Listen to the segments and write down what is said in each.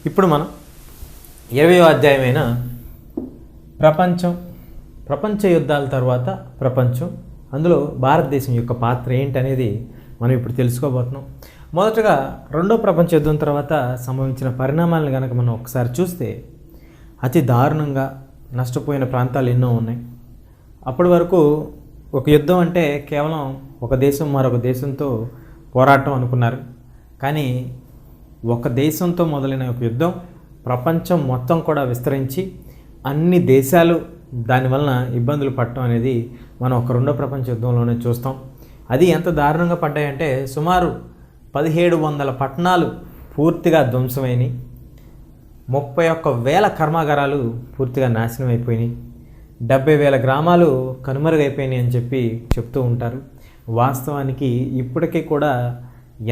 ఇప్పుడు మనం 20వ అధ్యాయమైన ప్రపంచ యుద్ధాల తర్వాత ప్రపంచం, అందులో భారతదేశం యొక్క పాత్ర ఏంటనేది మనం ఇప్పుడు తెలుసుకోబోతున్నాం. మొదటగా రెండో ప్రపంచ యుద్ధం తర్వాత సంభవించిన పరిణామాలను కనుక మనం ఒకసారి చూస్తే అతి దారుణంగా నష్టపోయిన ప్రాంతాలు ఎన్నో ఉన్నాయి. అప్పటి వరకు ఒక యుద్ధం అంటే కేవలం ఒక దేశం మరొక దేశంతో పోరాటం అనుకున్నారు. కానీ ఒక దేశంతో మొదలైన ఒక యుద్ధం ప్రపంచం మొత్తం కూడా విస్తరించి అన్ని దేశాలు దానివలన ఇబ్బందులు పడటం అనేది మనం ఒక రెండో ప్రపంచ యుద్ధంలోనే చూస్తాం. అది ఎంత దారుణంగా పడ్డాయంటే సుమారు 1700 పట్టణాలు పూర్తిగా ధ్వంసమైనవి, 31,000 కర్మాగారాలు పూర్తిగా నాశనం అయిపోయినాయి, 70,000 గ్రామాలు కనుమరుగైపోయినాయి అని చెప్పి చెప్తూ ఉంటారు. వాస్తవానికి ఇప్పటికీ కూడా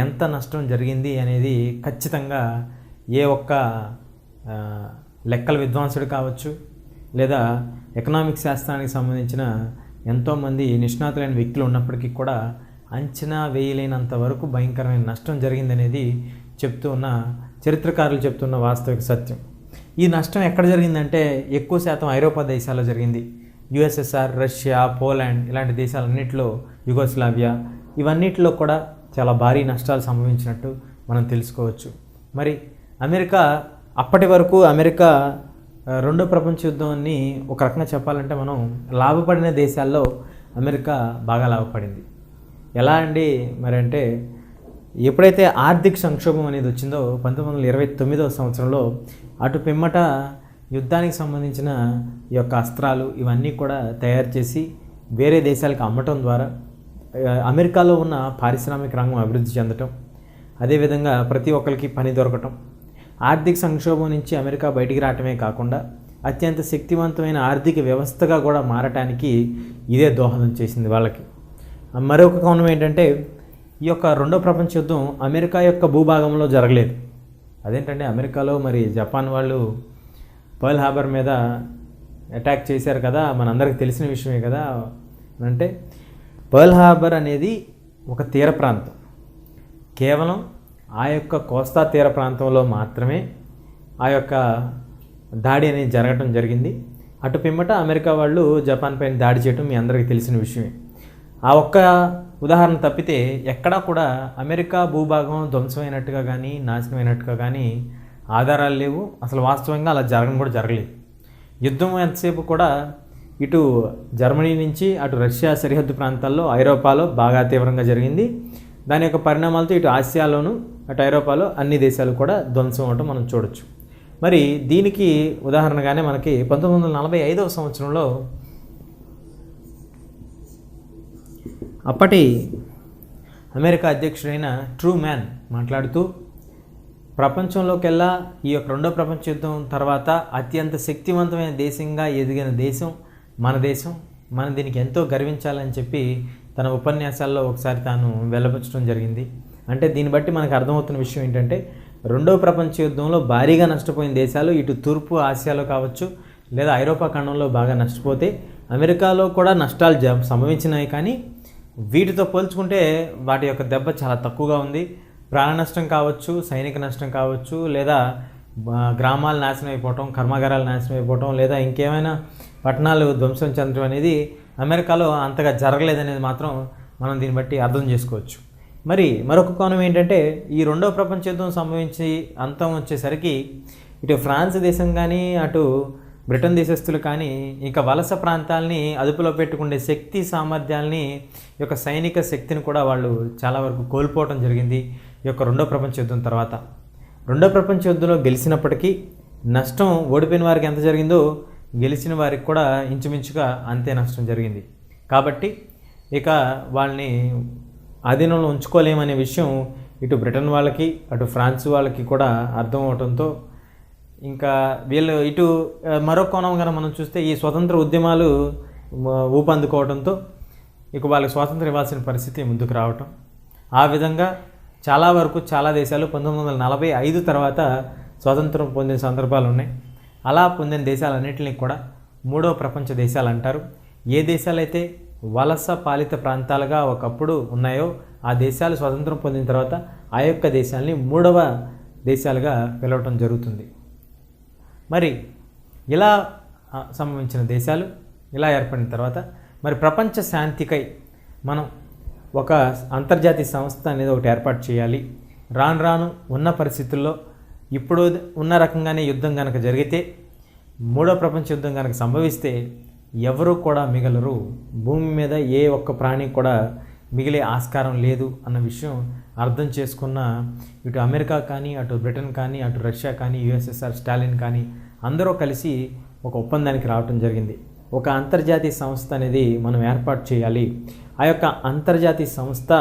ఎంత నష్టం జరిగింది అనేది ఖచ్చితంగా ఏ ఒక్క లెక్కల విద్వాంసుడు కావచ్చు, లేదా ఎకనామిక్స్ శాస్త్రానికి సంబంధించిన ఎంతోమంది నిష్ణాతులైన వ్యక్తులు ఉన్నప్పటికీ కూడా అంచనా వేయలేనంత వరకు భయంకరమైన నష్టం జరిగిందనేది చరిత్రకారులు చెప్తున్న వాస్తవిక సత్యం. ఈ నష్టం ఎక్కడ జరిగిందంటే ఎక్కువ శాతం ఐరోపా దేశాల్లో జరిగింది. యుఎస్ఎస్ఆర్, రష్యా, పోలాండ్ ఇలాంటి దేశాలన్నింటిలో, యుగోస్లావియా ఇవన్నిటిలో కూడా చాలా భారీ నష్టాలు సంభవించినట్టు మనం తెలుసుకోవచ్చు. మరి అమెరికా అప్పటి వరకు రెండో ప్రపంచ యుద్ధాన్ని ఒక రకంగా చెప్పాలంటే మనం లాభపడిన దేశాల్లో అమెరికా బాగా లాభపడింది. ఎలా అండి మరి అంటే ఎప్పుడైతే ఆర్థిక సంక్షోభం అనేది వచ్చిందో 1929వ సంవత్సరంలో అటు పిమ్మట యుద్ధానికి సంబంధించిన ఈ యొక్క అస్త్రాలు ఇవన్నీ కూడా తయారు చేసి వేరే దేశాలకు అమ్మటం ద్వారా అమెరికాలో ఉన్న పారిశ్రామిక రంగం అభివృద్ధి చెందటం, అదేవిధంగా ప్రతి ఒక్కరికి పని దొరకటం, ఆర్థిక సంక్షోభం నుంచి అమెరికా బయటికి రావటమే కాకుండా అత్యంత శక్తివంతమైన ఆర్థిక వ్యవస్థగా కూడా మారటానికి ఇదే దోహదం చేసింది వాళ్ళకి. మరొక కోణం ఏంటంటే ఈ యొక్క రెండో ప్రపంచ యుద్ధం అమెరికా యొక్క భూభాగంలో జరగలేదు. అదేంటంటే అమెరికాలో మరి జపాన్ వాళ్ళు పర్ల్ హార్బర్ మీద అటాక్ చేశారు కదా, మనందరికీ తెలిసిన విషయమే కదా. అంటే పర్ల్ హార్బర్ అనేది ఒక తీర ప్రాంతం, కేవలం ఆ యొక్క కోస్తా తీర ప్రాంతంలో మాత్రమే ఆ యొక్క దాడి అనేది జరగటం జరిగింది. అటు పిమ్మట అమెరికా వాళ్ళు జపాన్ పైన దాడి చేయడం మీ అందరికీ తెలిసిన విషయమే. ఆ ఒక్క ఉదాహరణ తప్పితే ఎక్కడా కూడా అమెరికా భూభాగం ధ్వంసమైనట్టుగా కానీ నాశనమైనట్టుగా కానీ ఆధారాలు లేవు. అసలు వాస్తవంగా అలా కూడా జరగలేదు. యుద్ధం ఎంతసేపు కూడా ఇటు జర్మనీ నుంచి అటు రష్యా సరిహద్దు ప్రాంతాల్లో ఐరోపాలో బాగా తీవ్రంగా జరిగింది. దాని యొక్క పరిణామాలతో ఇటు ఆసియాలోను అటు ఐరోపాలో అన్ని దేశాలు కూడా ధ్వంసం అవటం మనం చూడొచ్చు. మరి దీనికి ఉదాహరణగానే మనకి 1945వ సంవత్సరంలో అప్పటి అమెరికా అధ్యక్షుడైన ట్రూమ్యాన్ మాట్లాడుతూ ప్రపంచంలోకెల్లా ఈ యొక్క రెండో ప్రపంచ యుద్ధం తర్వాత అత్యంత శక్తివంతమైన దేశంగా ఎదిగిన దేశం మన దేశం, మనం దీనికి ఎంతో గర్వించాలని చెప్పి తన ఉపన్యాసాల్లో ఒకసారి తాను వెల్లబుచ్చడం జరిగింది. అంటే దీన్ని బట్టి మనకు అర్థమవుతున్న విషయం ఏంటంటే రెండో ప్రపంచ యుద్ధంలో భారీగా నష్టపోయిన దేశాలు ఇటు తూర్పు ఆసియాలో కావచ్చు, లేదా ఐరోపా ఖండంలో బాగా నష్టపోతే అమెరికాలో కూడా నష్టాలు సంభవించినాయి. కానీ వీటితో పోల్చుకుంటే వాటి యొక్క దెబ్బ చాలా తక్కువగా ఉంది. ప్రాణ నష్టం కావచ్చు, సైనిక నష్టం కావచ్చు, లేదా గ్రామాలు నాశనం అయిపోవటం, కర్మాగారాలు నాశనం అయిపోవటం, లేదా ఇంకేమైనా పట్టణాలు ధ్వంసం చెందడం అనేది అమెరికాలో అంతగా జరగలేదనేది మాత్రం మనం దీన్ని బట్టి అర్థం చేసుకోవచ్చు. మరి మరొక కోణం ఏంటంటే ఈ రెండో ప్రపంచ యుద్ధం సంభవించి అంతం వచ్చేసరికి ఇటు ఫ్రాన్స్ దేశం కానీ అటు బ్రిటన్ దేశస్తులు కానీ ఇంకా వలస ప్రాంతాలని అదుపులో పెట్టుకునే శక్తి సామర్థ్యాలని ఈ యొక్క సైనిక శక్తిని కూడా వాళ్ళు చాలా వరకు కోల్పోవడం జరిగింది. ఈ యొక్క రెండో ప్రపంచ యుద్ధం తర్వాత రెండో ప్రపంచ యుద్ధంలో గెలిచినప్పటికీ నష్టం ఓడిపోయిన వారికి ఎంత జరిగిందో గెలిచిన వారికి కూడా ఇంచుమించుగా అంతే నష్టం జరిగింది. కాబట్టి ఇక వాళ్ళని ఆధీనంలో ఉంచుకోలేమనే విషయం ఇటు బ్రిటన్ వాళ్ళకి అటు ఫ్రాన్స్ వాళ్ళకి కూడా అర్థం అవడంతో ఇంకా వీళ్ళు ఇటు మరో కోణం కనుక మనం చూస్తే ఈ స్వతంత్ర ఉద్యమాలు ఊపందుకోవడంతో ఇక వాళ్ళకి స్వాతంత్రం ఇవ్వాల్సిన పరిస్థితి ముందుకు రావటం, ఆ విధంగా చాలా వరకు చాలా దేశాలు 1945 తర్వాత స్వాతంత్రం పొందిన సందర్భాలు ఉన్నాయి. అలా పొందిన దేశాలన్నింటినీ కూడా మూడవ ప్రపంచ దేశాలు అంటారు. ఏ దేశాలైతే వలస పాలిత ప్రాంతాలుగా ఒకప్పుడు ఉన్నాయో ఆ దేశాలు స్వతంత్రం పొందిన తర్వాత ఆ యొక్క దేశాలని మూడవ దేశాలుగా పిలవటం జరుగుతుంది. మరి ఇలా సంబంధించిన దేశాలు ఇలా ఏర్పడిన తర్వాత మరి ప్రపంచ శాంతికై మనం ఒక అంతర్జాతీయ సంస్థ అనేది ఒకటి ఏర్పాటు చేయాలి. రాను రాను ఉన్న పరిస్థితుల్లో ఇప్పుడు ఉన్న రకంగానే యుద్ధం కనుక జరిగితే, మూడో ప్రపంచ యుద్ధం కనుక సంభవిస్తే ఎవరు కూడా మిగలరు, భూమి మీద ఏ ఒక్క ప్రాణి కూడా మిగిలే ఆస్కారం లేదు అన్న విషయం అర్థం చేసుకున్న ఇటు అమెరికా కానీ, అటు బ్రిటన్ కానీ, అటు రష్యా కానీ, యుఎస్ఎస్ఆర్ స్టాలిన్ కానీ అందరూ కలిసి ఒక ఒప్పందానికి రావటం జరిగింది. ఒక అంతర్జాతీయ సంస్థ అనేది మనం ఏర్పాటు చేయాలి. ఆ యొక్క అంతర్జాతీయ సంస్థ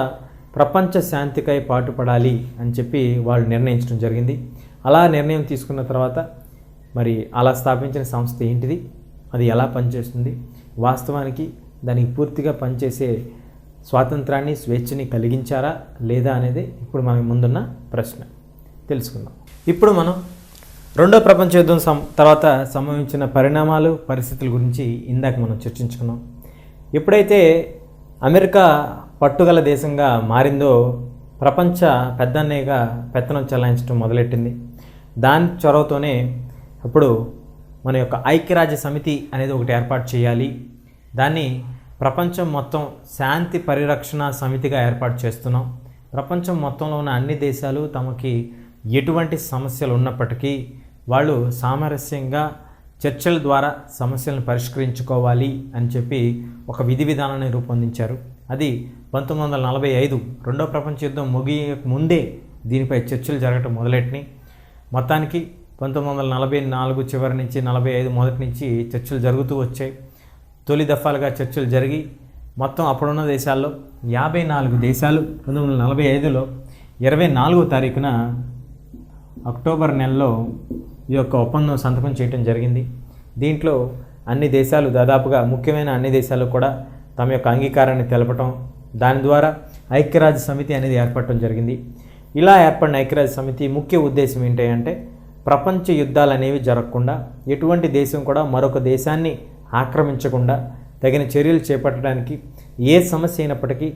ప్రపంచ శాంతికై పాటుపడాలి అని చెప్పి వాళ్ళు నిర్ణయించడం జరిగింది. అలా నిర్ణయం తీసుకున్న తర్వాత మరి అలా స్థాపించిన సంస్థ ఏంటిది, అది ఎలా పనిచేస్తుంది, వాస్తవానికి దానికి పూర్తిగా పనిచేసే స్వాతంత్రాన్ని, స్వేచ్ఛని కలిగించారా లేదా అనేది ఇప్పుడు మన ముందున్న ప్రశ్న. తెలుసుకుందాం. ఇప్పుడు మనం రెండో ప్రపంచ యుద్ధం తర్వాత సంభవించిన పరిణామాలు, పరిస్థితుల గురించి ఇందాక మనం చర్చించుకున్నాం. ఎప్పుడైతే అమెరికా పట్టుగల దేశంగా మారిందో ప్రపంచ పెద్దన్నయ్యగా పెత్తనం చెలాయించడం మొదలెట్టింది. దాని చొరవతోనే అప్పుడు మన యొక్క ఐక్యరాజ్య సమితి అనేది ఒకటి ఏర్పాటు చేయాలి. దాన్ని ప్రపంచం మొత్తం శాంతి పరిరక్షణ సమితిగా ఏర్పాటు చేస్తున్నాం. ప్రపంచం మొత్తంలో ఉన్న అన్ని దేశాలు తమకి ఎటువంటి సమస్యలు ఉన్నప్పటికీ వాళ్ళు సామరస్యంగా చర్చల ద్వారా సమస్యలను పరిష్కరించుకోవాలి అని చెప్పి ఒక విధి విధానాన్ని రూపొందించారు. అది 1945 రెండో ప్రపంచ యుద్ధం ముగియక ముందే దీనిపై చర్చలు జరగటం మొదలెట్టినాయి. మొత్తానికి 1944 చివరి నుంచి 45 మొదటి నుంచి చర్చలు జరుగుతూ వచ్చాయి. తొలి దఫాలుగా చర్చలు జరిగి మొత్తం అప్పుడున్న దేశాల్లో 54 దేశాలు 1945లో 24వ తారీఖున అక్టోబర్ నెలలో ఈ యొక్క ఒప్పందం సంతకం చేయడం జరిగింది. దీంట్లో అన్ని దేశాలు, దాదాపుగా ముఖ్యమైన అన్ని దేశాలు కూడా తమ యొక్క అంగీకారాన్ని తెలపటం, దాని ద్వారా ఐక్యరాజ్య సమితి అనేది ఏర్పడటం జరిగింది. ఇలా ఏర్పడిన ఐక్యరాజ్య సమితి ముఖ్య ఉద్దేశం ఏంటంటే ప్రపంచ యుద్ధాలు అనేవి జరగకుండా, ఎటువంటి దేశం కూడా మరొక దేశాన్ని ఆక్రమించకుండా తగిన చర్యలు చేపట్టడానికి, ఏ సమస్య అయినప్పటికీ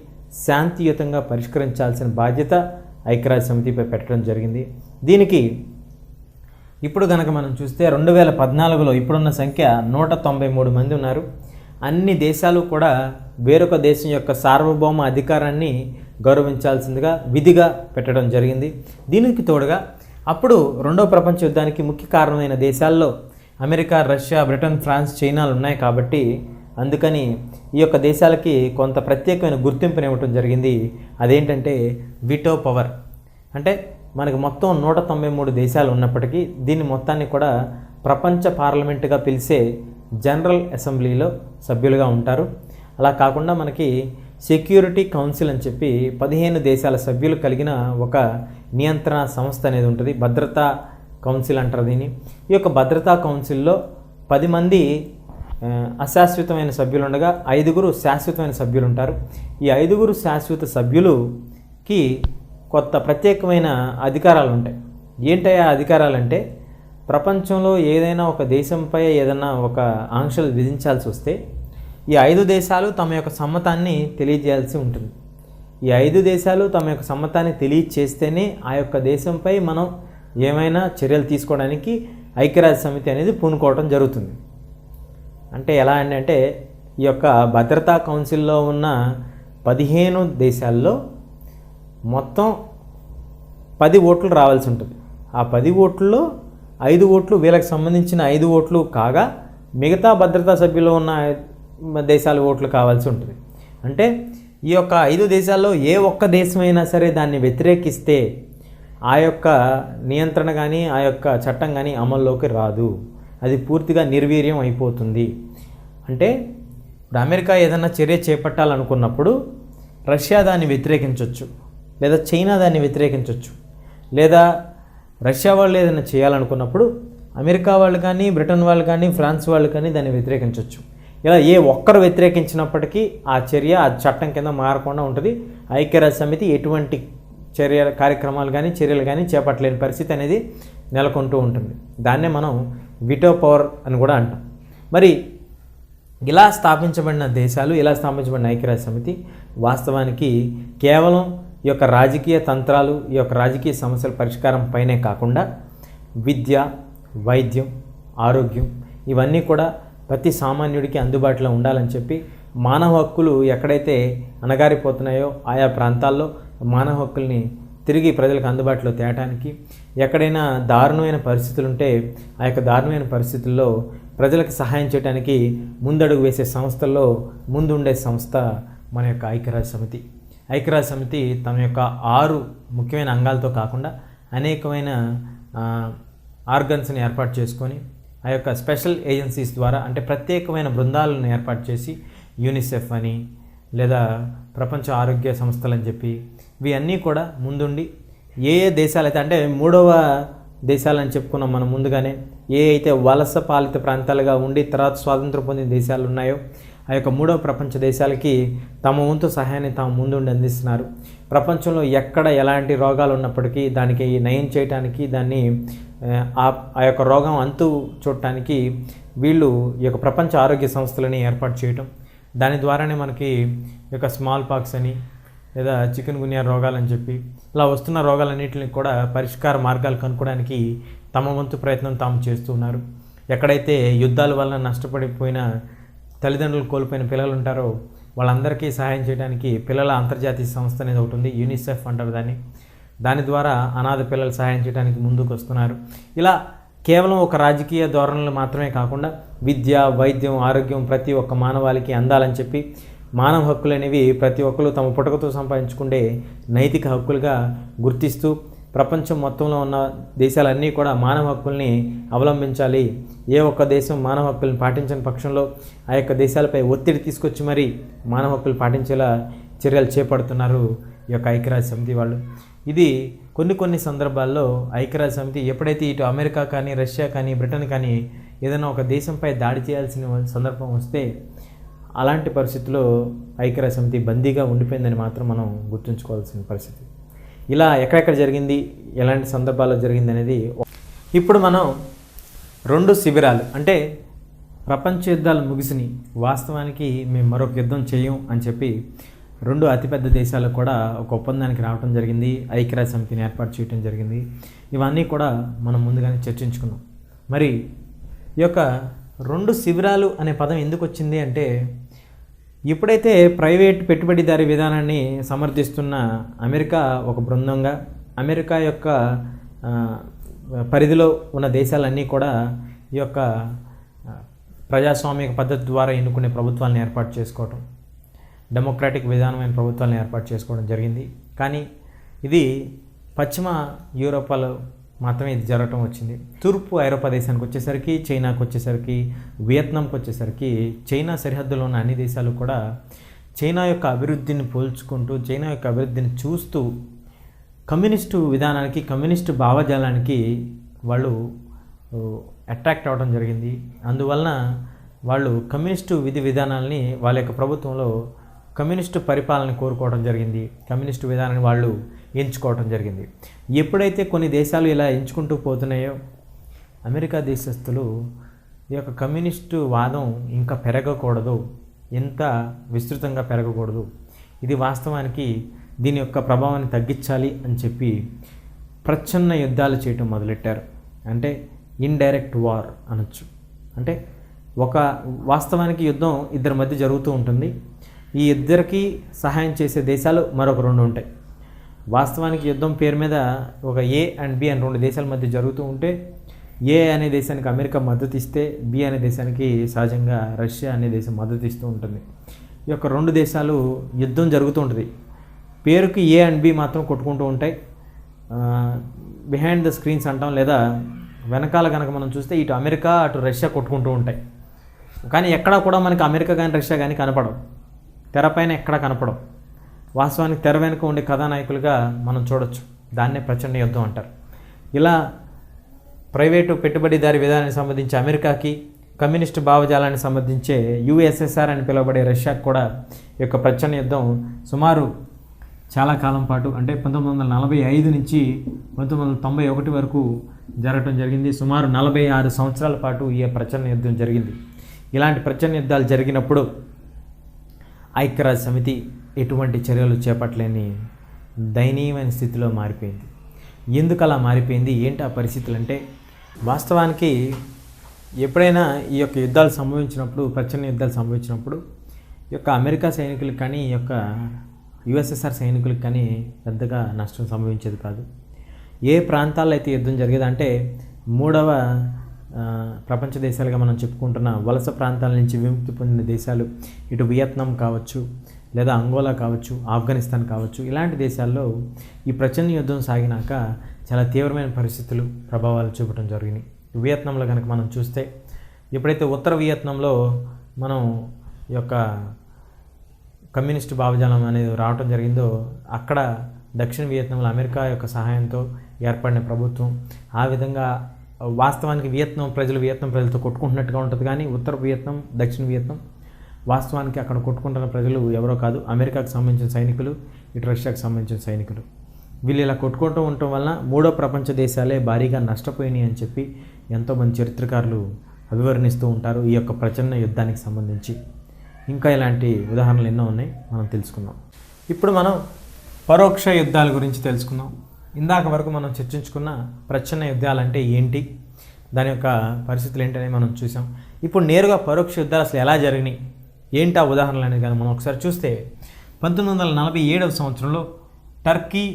శాంతియుతంగా పరిష్కరించాల్సిన బాధ్యత ఐక్యరాజ్య సమితిపై పెట్టడం జరిగింది. దీనికి ఇప్పుడు కనుక మనం చూస్తే 2014లో ఇప్పుడున్న సంఖ్య 193 మంది ఉన్నారు. అన్ని దేశాలు కూడా వేరొక దేశం యొక్క సార్వభౌమ అధికారాన్ని గౌరవించాల్సిందిగా విధిగా పెట్టడం జరిగింది. దీనికి తోడుగా అప్పుడు రెండో ప్రపంచ యుద్ధానికి ముఖ్య కారణమైన దేశాల్లో అమెరికా, రష్యా, బ్రిటన్, ఫ్రాన్స్, చైనాలు ఉన్నాయి కాబట్టి అందుకని ఈ యొక్క దేశాలకి కొంత ప్రత్యేకమైన గుర్తింపునివ్వటం జరిగింది. అదేంటంటే వీటో పవర్. అంటే మనకు మొత్తం 193 దేశాలు ఉన్నప్పటికీ దీన్ని మొత్తాన్ని కూడా ప్రపంచ పార్లమెంటుగా పిలిచే జనరల్ అసెంబ్లీలో సభ్యులుగా ఉంటారు. అలా కాకుండా మనకి సెక్యూరిటీ కౌన్సిల్ అని చెప్పి 15 దేశాల సభ్యులు కలిగిన ఒక నియంత్రణ సంస్థ అనేది ఉంటుంది. భద్రతా కౌన్సిల్ అంటారు దీన్ని. ఈ యొక్క భద్రతా కౌన్సిల్లో 10 మంది అశాశ్వతమైన సభ్యులు ఉండగా 5 శాశ్వతమైన సభ్యులు ఉంటారు. ఈ 5 శాశ్వత సభ్యులుకి కొత్త ప్రత్యేకమైన అధికారాలు ఉంటాయి. ఏంటయ్యా అధికారాలంటే, ప్రపంచంలో ఏదైనా ఒక దేశంపై ఏదైనా ఒక ఆంక్షలు విధించాల్సి వస్తే ఈ 5 దేశాలు తమ యొక్క సమ్మతాన్ని తెలియజేయాల్సి ఉంటుంది. ఈ 5 దేశాలు తమ యొక్క సమ్మతాన్ని తెలియచేస్తేనే ఆ యొక్క దేశంపై మనం ఏమైనా చర్యలు తీసుకోవడానికి ఐక్యరాజ్య సమితి అనేది పూనుకోవడం జరుగుతుంది. అంటే ఎలా అంటే ఈ యొక్క భద్రతా కౌన్సిల్లో ఉన్న 15 దేశాల్లో మొత్తం 10 ఓట్లు రావాల్సి ఉంటుంది. ఆ 10 ఓట్లలో 5 ఓట్లు వీళ్ళకి సంబంధించిన 5 ఓట్లు కాగా మిగతా భద్రతా సభ్యులు ఉన్న దేశాల ఓట్లు కావాల్సి ఉంటుంది. అంటే ఈ యొక్క 5 దేశాల్లో ఏ ఒక్క దేశమైనా సరే దాన్ని వ్యతిరేకిస్తే ఆ యొక్క నియంత్రణ కానీ ఆ యొక్క చట్టం కానీ అమల్లోకి రాదు, అది పూర్తిగా నిర్వీర్యం అయిపోతుంది. అంటే ఇప్పుడు అమెరికా ఏదైనా చర్య చేపట్టాలనుకున్నప్పుడు రష్యా దాన్ని వ్యతిరేకించవచ్చు, లేదా చైనా దాన్ని వ్యతిరేకించవచ్చు, లేదా రష్యా వాళ్ళు ఏదైనా చేయాలనుకున్నప్పుడు అమెరికా వాళ్ళు కానీ, బ్రిటన్ వాళ్ళు కానీ, ఫ్రాన్స్ వాళ్ళు కానీ దాన్ని వ్యతిరేకించవచ్చు. ఇలా ఏ ఒక్కరు వ్యతిరేకించినప్పటికీ ఆ చర్య ఆ చట్టం కింద మారకుండా ఉంటుంది. ఐక్యరాజ్య సమితి ఎటువంటి కార్యక్రమాలు కానీ చర్యలు కానీ చేపట్టలేని పరిస్థితి అనేది నెలకొంటూ ఉంటుంది. దాన్నే మనం వీటో పవర్ అని కూడా అంటాం. మరి ఇలా స్థాపించబడిన దేశాలు, ఇలా స్థాపించబడిన ఐక్యరాజ్య సమితి వాస్తవానికి కేవలం ఈ యొక్క రాజకీయ తంత్రాలు, ఈ యొక్క రాజకీయ సమస్యల పరిష్కారం పైనే కాకుండా విద్య, వైద్యం, ఆరోగ్యం ఇవన్నీ కూడా ప్రతి సామాన్యుడికి అందుబాటులో ఉండాలని చెప్పి మానవ హక్కులు ఎక్కడైతే అణగారిపోతున్నాయో ఆయా ప్రాంతాల్లో మానవ హక్కుల్ని తిరిగి ప్రజలకు అందుబాటులో తేవడానికి, ఎక్కడైనా దారుణమైన పరిస్థితులు ఉంటే ఆ యొక్క దారుణమైన పరిస్థితుల్లో ప్రజలకు సహాయం చేయడానికి ముందడుగు వేసే సంస్థల్లో ముందుండే సంస్థ మన యొక్క ఐక్యరాజ్య సమితి. ఐక్యరాజ్య సమితి తమ యొక్క 6 ముఖ్యమైన అంగాలతో కాకుండా అనేకమైన ఆర్గన్స్ని ఏర్పాటు చేసుకొని ఆ యొక్క స్పెషల్ ఏజెన్సీస్ ద్వారా, అంటే ప్రత్యేకమైన బృందాలను ఏర్పాటు చేసి యూనిసెఫ్ అని లేదా ప్రపంచ ఆరోగ్య సంస్థలు అని చెప్పి ఇవన్నీ కూడా ముందుండి ఏ దేశాలైతే, అంటే 3వ దేశాలని చెప్పుకున్నాం మనం ముందుగానే, ఏ అయితే వలస పాలిత ప్రాంతాలుగా ఉండి తర్వాత స్వాతంత్రం పొందిన దేశాలు ఉన్నాయో ఆ యొక్క 3వ ప్రపంచ దేశాలకి తమ వంతు సహాయాన్ని తాము ముందుండి అందిస్తున్నారు. ప్రపంచంలో ఎక్కడ ఎలాంటి రోగాలు ఉన్నప్పటికీ దానికి నయం చేయడానికి, దాన్ని ఆ యొక్క రోగం అంతు చూడటానికి వీళ్ళు ఈ యొక్క ప్రపంచ ఆరోగ్య సంస్థలని ఏర్పాటు చేయటం, దాని ద్వారానే మనకి ఈ యొక్క స్మాల్ పాక్స్ అని లేదా చికెన్ గున్యా రోగాలని చెప్పి ఇలా వస్తున్న రోగాలన్నింటినీ కూడా పరిష్కార మార్గాలు కనుక్కోవడానికి తమ వంతు ప్రయత్నం తాము చేస్తున్నారు. ఎక్కడైతే యుద్ధాల వలన నష్టపడిపోయిన తల్లిదండ్రులు కోల్పోయిన పిల్లలు ఉంటారో వాళ్ళందరికీ సహాయం చేయడానికి పిల్లల అంతర్జాతీయ సంస్థ అనేది ఒకటి ఉంది, యూనిసెఫ్ అంటారు దాన్ని. దాని ద్వారా అనాథ పిల్లలు సహాయం చేయడానికి ముందుకు వస్తున్నారు. ఇలా కేవలం ఒక రాజకీయ ధోరణులు మాత్రమే కాకుండా విద్య, వైద్యం, ఆరోగ్యం ప్రతి ఒక్క మానవాళికి అందాలని చెప్పి మానవ హక్కులు అనేవి ప్రతి ఒక్కరు తమ పుట్టుకతో సంపాదించుకుంటే నైతిక హక్కులుగా గుర్తిస్తూ ప్రపంచం మొత్తంలో ఉన్న దేశాలన్నీ కూడా మానవ హక్కుల్ని అవలంబించాలి. ఏ ఒక్క దేశం మానవ హక్కుల్ని పాటించని పక్షంలో ఆ యొక్క దేశాలపై ఒత్తిడి తీసుకొచ్చి మరీ మానవ హక్కులు పాటించేలా చర్యలు చేపడుతున్నారు ఈ యొక్క ఐక్యరాజ్య సమితి వాళ్ళు. ఇది కొన్ని సందర్భాల్లో ఐక్యరాజ్య సమితి ఎప్పుడైతే ఇటు అమెరికా కానీ, రష్యా కానీ, బ్రిటన్ కానీ ఏదైనా ఒక దేశంపై దాడి చేయాల్సిన సందర్భం వస్తే అలాంటి పరిస్థితుల్లో ఐక్యరాజ్య సమితి బందీగా ఉండిపోయిందని మాత్రం మనం గుర్తుంచుకోవాల్సిన పరిస్థితి. ఇలా ఎక్కడెక్కడ జరిగింది, ఎలాంటి సందర్భాల్లో జరిగింది అనేది ఇప్పుడు మనం 2 శిబిరాలు, అంటే ప్రపంచ యుద్ధాలు ముగిసినాయి, వాస్తవానికి మేము మరొక యుద్ధం చేయం అని చెప్పి 2 అతిపెద్ద దేశాలు కూడా ఒక ఒప్పందానికి రావడం జరిగింది, ఐక్యరాజ్య సమితిని ఏర్పాటు చేయడం జరిగింది. ఇవన్నీ కూడా మనం ముందుగానే చర్చించుకున్నాం. మరి ఈ యొక్క 2 శిబిరాలు అనే పదం ఎందుకు వచ్చింది అంటే, ఎప్పుడైతే ప్రైవేట్ పెట్టుబడిదారీ విధానాన్ని సమర్థిస్తున్న అమెరికా ఒక బృందంగా, అమెరికా యొక్క పరిధిలో ఉన్న దేశాలన్నీ కూడా ఈ యొక్క ప్రజాస్వామిక పద్ధతి ద్వారా ఎన్నుకునే ప్రభుత్వాలను ఏర్పాటు చేసుకోవటం, డెమోక్రాటిక్ విధానమైన ప్రభుత్వాలను ఏర్పాటు చేసుకోవడం జరిగింది. కానీ ఇది పశ్చిమ యూరోపాలో మాత్రమే ఇది జరగటం వచ్చింది. తూర్పు ఐరోపా దేశానికి వచ్చేసరికి, చైనాకు వచ్చేసరికి, వియత్నాంకి వచ్చేసరికి చైనా సరిహద్దులో ఉన్న అన్ని దేశాలు కూడా చైనా యొక్క అభివృద్ధిని పోల్చుకుంటూ, చైనా యొక్క అభివృద్ధిని చూస్తూ కమ్యూనిస్టు విధానానికి, కమ్యూనిస్టు భావజాలానికి వాళ్ళు అట్రాక్ట్ అవ్వడం జరిగింది. అందువలన వాళ్ళు కమ్యూనిస్టు విధి విధానాలని వాళ్ళ యొక్క ప్రభుత్వంలో కమ్యూనిస్టు పరిపాలన కోరుకోవడం జరిగింది, కమ్యూనిస్టు విధానాన్ని వాళ్ళు ఎంచుకోవడం జరిగింది. ఎప్పుడైతే కొన్ని దేశాలు ఇలా ఎంచుకుంటూ పోతున్నాయో అమెరికా దేశస్తులు ఈ యొక్క కమ్యూనిస్టు వాదం ఇంకా పెరగకూడదు, ఎంత విస్తృతంగా పెరగకూడదు, ఇది వాస్తవానికి దీని యొక్క ప్రభావాన్ని తగ్గించాలి అని చెప్పి ప్రచ్ఛన్న యుద్ధాలు చేయటం మొదలెట్టారు. అంటే ఇండైరెక్ట్ వార్ అనొచ్చు. అంటే ఒక వాస్తవానికి యుద్ధం ఇద్దరి మధ్య జరుగుతూ ఉంటుంది, ఈ ఇద్దరికి సహాయం చేసే దేశాలు మరొక 2 ఉంటాయి. వాస్తవానికి యుద్ధం పేరు మీద ఒక ఏ అండ్ బి అని 2 దేశాల మధ్య జరుగుతూ ఉంటే, ఏ అనే దేశానికి అమెరికా మద్దతు ఇస్తే బి అనే దేశానికి సహజంగా రష్యా అనే దేశం మద్దతు ఇస్తూ ఉంటుంది. ఈ యొక్క 2 దేశాలు యుద్ధం జరుగుతూ ఉంటుంది, పేరుకి ఏ అండ్ బి మాత్రం కొట్టుకుంటూ ఉంటాయి. బిహైండ్ ద స్క్రీన్స్ అంటాం, లేదా వెనకాల కనుక మనం చూస్తే ఇటు అమెరికా అటు రష్యా కొట్టుకుంటూ ఉంటాయి. కానీ ఎక్కడా కూడా మనకి అమెరికా కానీ రష్యా కానీ కనపడవు, తెరపైన ఎక్కడా కనపడవు. వాస్తవానికి తెర వెనుక ఉండే కథానాయకులుగా మనం చూడొచ్చు, దాన్నే ప్రచండ యుద్ధం అంటారు. ఇలా ప్రైవేటు పెట్టుబడిదారి విధానానికి సంబంధించి అమెరికాకి, కమ్యూనిస్టు భావజాలానికి సంబంధించే యుఎస్ఎస్ఆర్ అని పిలువబడే రష్యాకు కూడా ఈ యొక్క ప్రచండ యుద్ధం సుమారు చాలా కాలం పాటు, అంటే 1945 నుంచి 1991 వరకు జరగటం జరిగింది. సుమారు 46 సంవత్సరాల పాటు ఈ ప్రచండ యుద్ధం జరిగింది. ఇలాంటి ప్రచండ యుద్ధాలు జరిగినప్పుడు ఐక్యరాజ్య సమితి ఎటువంటి చర్యలు చేపట్టలేని దయనీయమైన స్థితిలో మారిపోయింది. ఎందుకు అలా మారిపోయింది, ఏంటి ఆ పరిస్థితులు అంటే, వాస్తవానికి ఎప్పుడైనా ఈ యొక్క యుద్ధాలు సంభవించినప్పుడు, ప్రచండ యుద్ధాలు సంభవించినప్పుడు ఈ యొక్క అమెరికా సైనికులకు కానీ ఈ యొక్క యుఎస్ఎస్ఆర్ సైనికులకు కానీ పెద్దగా నష్టం సంభవించేది కాదు. ఏ ప్రాంతాల్లో అయితే యుద్ధం జరిగేది అంటే మూడవ ప్రపంచ దేశాలుగా మనం చెప్పుకుంటున్న వలస ప్రాంతాల నుంచి విముక్తి పొందిన దేశాలు, ఇటు వియత్నాం కావచ్చు, లేదా అంగోలా కావచ్చు, ఆఫ్ఘనిస్తాన్ కావచ్చు, ఇలాంటి దేశాల్లో ఈ ప్రచండ యుద్ధం సాగినాక చాలా తీవ్రమైన పరిస్థితులు, ప్రభావాలు చూపడం జరిగినాయి. వియత్నాంలో కనుక మనం చూస్తే, ఎప్పుడైతే ఉత్తర వియత్నాంలో మనం ఈ యొక్క కమ్యూనిస్టు భావజాలం అనేది రావటం జరిగిందో, అక్కడ దక్షిణ వియత్నాంలో అమెరికా యొక్క సహాయంతో ఏర్పడిన ప్రభుత్వం, ఆ విధంగా వాస్తవానికి వియత్నాం ప్రజలతో కొట్టుకుంటున్నట్టుగా ఉంటుంది. కానీ ఉత్తర వియత్నాం, దక్షిణ వియత్నాం వాస్తవానికి అక్కడ కొట్టుకుంటున్న ప్రజలు ఎవరో కాదు, అమెరికాకు సంబంధించిన సైనికులు, ఇటు రష్యాకు సంబంధించిన సైనికులు. వీళ్ళు ఇలా కొట్టుకుంటూ ఉండటం వలన మూడో ప్రపంచ దేశాలే భారీగా నష్టపోయినాయి అని చెప్పి ఎంతోమంది చరిత్రకారులు అభివర్ణిస్తూ ఉంటారు ఈ యొక్క ప్రచండ యుద్ధానికి సంబంధించి. ఇంకా ఇలాంటి ఉదాహరణలు ఎన్నో ఉన్నాయి, మనం తెలుసుకుందాం. ఇప్పుడు మనం పరోక్ష యుద్ధాల గురించి తెలుసుకుందాం. ఇందాక వరకు మనం చర్చించుకున్న ప్రచ్ఛన్న యుద్ధాలు అంటే ఏంటి, దాని యొక్క పరిస్థితులు ఏంటని మనం చూసాం. ఇప్పుడు నేరుగా పరోక్ష యుద్ధాలు అసలు ఎలా జరిగినాయి, ఏంటి ఆ ఉదాహరణలు అనేది కానీ మనం ఒకసారి చూస్తే, 1947 సంవత్సరంలో టర్కీ,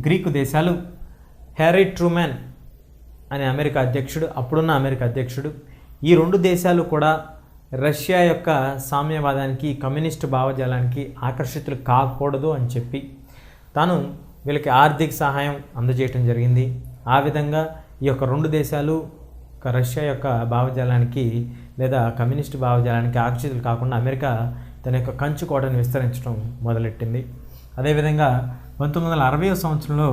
గ్రీకు దేశాలు హ్యారీ ట్రూమాన్ అనే అమెరికా అధ్యక్షుడు, అప్పుడున్న అమెరికా అధ్యక్షుడు, ఈ రెండు దేశాలు కూడా రష్యా యొక్క సామ్యవాదానికి, కమ్యూనిస్టు భావజాలానికి ఆకర్షితులు కాకూడదు అని చెప్పి తాను వీళ్ళకి ఆర్థిక సహాయం అందజేయటం జరిగింది. ఆ విధంగా ఈ యొక్క రెండు దేశాలు రష్యా యొక్క భావజాలానికి లేదా కమ్యూనిస్టు భావజాలానికి ఆకర్షితులు కాకుండా అమెరికా తన యొక్క కంచు కోటను విస్తరించడం మొదలెట్టింది. అదేవిధంగా 1960 సంవత్సరంలో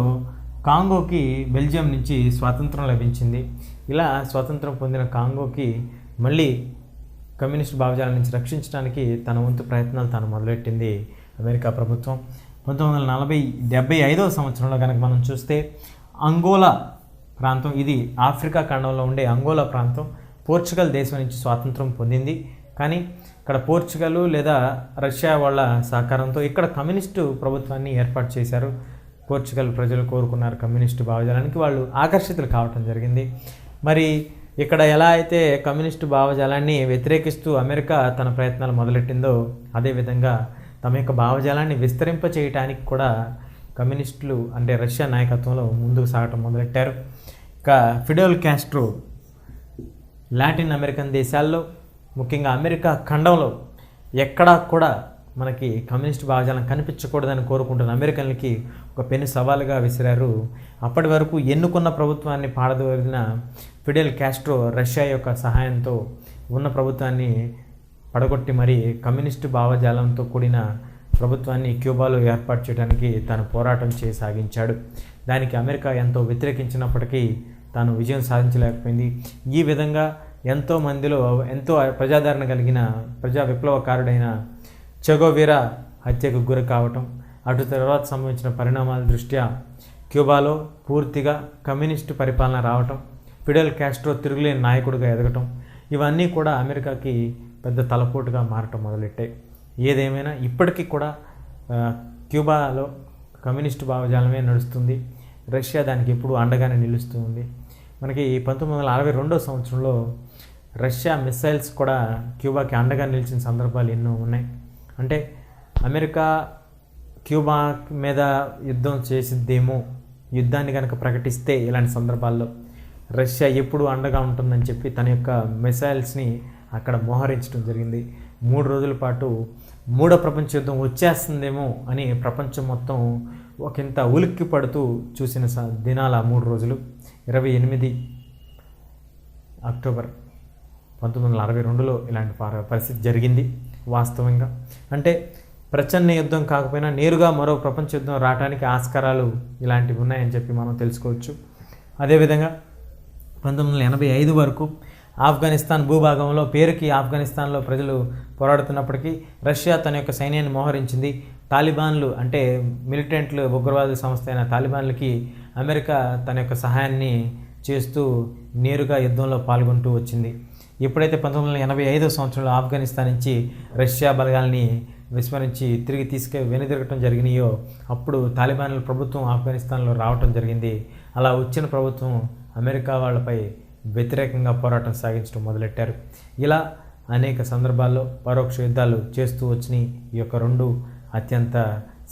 కాంగోకి బెల్జియం నుంచి స్వాతంత్రం లభించింది. ఇలా స్వాతంత్రం పొందిన కాంగోకి మళ్ళీ కమ్యూనిస్టు భావజాలం నుంచి రక్షించడానికి తన వంతు ప్రయత్నాలు తాను మొదలెట్టింది అమెరికా ప్రభుత్వం. 1975 సంవత్సరంలో కనుక మనం చూస్తే అంగోలా ప్రాంతం, ఇది ఆఫ్రికా ఖండంలో ఉండే అంగోలా ప్రాంతం పోర్చుగల్ దేశం నుంచి స్వాతంత్రం పొందింది. కానీ ఇక్కడ పోర్చుగల్ లేదా రష్యా వాళ్ళ సహకారంతో ఇక్కడ కమ్యూనిస్టు ప్రభుత్వాన్ని ఏర్పాటు చేశారు. పోర్చుగల్ ప్రజలు కోరుకున్నారు కమ్యూనిస్టు భావజాలానికి, వాళ్ళు ఆకర్షితులు కావటం జరిగింది. మరి ఇక్కడ ఎలా అయితే కమ్యూనిస్టు భావజాలాన్ని వ్యతిరేకిస్తూ అమెరికా తన ప్రయత్నాలు మొదలెట్టిందో, అదేవిధంగా తమ యొక్క భావజాలాన్ని విస్తరింప చేయడానికి కూడా కమ్యూనిస్టులు అంటే రష్యా నాయకత్వంలో ముందుకు సాగటం మొదలెట్టారు. ఇక ఫిడెల్ కాస్ట్రో లాటిన్ అమెరికన్ దేశాల్లో, ముఖ్యంగా అమెరికా ఖండంలో ఎక్కడా కూడా మనకి కమ్యూనిస్ట్ భావజాలం కనిపించకూడదని కోరుకుంటున్న అమెరికన్లకి ఒక పెను సవాలుగా విసిరారు. అప్పటి వరకు ఎన్నుకున్న ప్రభుత్వాన్ని పాడదోలిన ఫిడెల్ కాస్ట్రో రష్యా యొక్క సహాయంతో ఉన్న ప్రభుత్వాన్ని పడగొట్టి మరి కమ్యూనిస్టు భావజాలంతో కూడిన ప్రభుత్వాన్ని క్యూబాలో ఏర్పాటు చేయడానికి తాను పోరాటం సాగించాడు. దానికి అమెరికా ఎంతో వ్యతిరేకించినప్పటికీ తాను విజయం సాధించలేకపోయింది. ఈ విధంగా ఎంతో మందిలో ఎంతో ప్రజాదరణ కలిగిన ప్రజా విప్లవకారుడైన చెగోవెరా హత్యకు గురి కావటం, అటు తర్వాత సంభవించిన పరిణామాల దృష్ట్యా క్యూబాలో పూర్తిగా కమ్యూనిస్టు పరిపాలన రావటం, ఫిడెల్ కాస్ట్రో తిరుగులేని నాయకుడిగా ఎదగటం, ఇవన్నీ కూడా అమెరికాకి పెద్ద తలపోటుగా మారటం మొదలెట్టాయి. ఏదేమైనా ఇప్పటికీ కూడా క్యూబాలో కమ్యూనిస్టు భావజాలమే నడుస్తుంది. రష్యా దానికి ఎప్పుడు అండగానే నిలుస్తూ ఉంది. మనకి 1962 సంవత్సరంలో రష్యా మిసైల్స్ కూడా క్యూబాకి అండగా నిలిచిన సందర్భాలు ఎన్నో ఉన్నాయి. అంటే అమెరికా క్యూబా మీద యుద్ధం చేసిద్దేమో, యుద్ధాన్ని కనుక ప్రకటిస్తే ఇలాంటి సందర్భాల్లో రష్యా ఎప్పుడు అండగా ఉంటుందని చెప్పి తన యొక్క మిసైల్స్ని అక్కడ మోహరించడం జరిగింది. 3 రోజుల పాటు మూడో ప్రపంచ యుద్ధం వచ్చేస్తుందేమో అని ప్రపంచం మొత్తం ఒకంత ఉలిక్కి పడుతూ చూసిన దినాల 3 రోజులు. 28 అక్టోబర్ 1962లో ఇలాంటి పరిస్థితి జరిగింది. వాస్తవంగా అంటే ప్రచన్న యుద్ధం కాకపోయినా నేరుగా మరో ప్రపంచ యుద్ధం రావడానికి ఆస్కారాలు ఇలాంటివి ఉన్నాయని చెప్పి మనం తెలుసుకోవచ్చు. అదేవిధంగా 1985 వరకు ఆఫ్ఘనిస్తాన్ భూభాగంలో, పేరుకి ఆఫ్ఘనిస్తాన్లో ప్రజలు పోరాడుతున్నప్పటికీ రష్యా తన యొక్క సైన్యాన్ని మోహరించింది. తాలిబాన్లు అంటే మిలిటెంట్లు, ఉగ్రవాద సంస్థ అయిన తాలిబాన్లకి అమెరికా తన యొక్క సహాయాన్ని చేస్తూ నేరుగా యుద్ధంలో పాల్గొంటూ వచ్చింది. ఎప్పుడైతే 1985 సంవత్సరంలో ఆఫ్ఘనిస్తాన్ నుంచి రష్యా బలగాల్ని విస్మరించి తిరిగి వెనుదిరగటం జరిగినాయో అప్పుడు తాలిబాన్ల ప్రభుత్వం ఆఫ్ఘనిస్తాన్లో రావటం జరిగింది. అలా వచ్చిన ప్రభుత్వం అమెరికా వాళ్ళపై వ్యతిరేకంగా పోరాటం సాగించడం మొదలెట్టారు. ఇలా అనేక సందర్భాల్లో పరోక్ష యుద్ధాలు చేస్తూ వచ్చినాయి ఈ యొక్క రెండు అత్యంత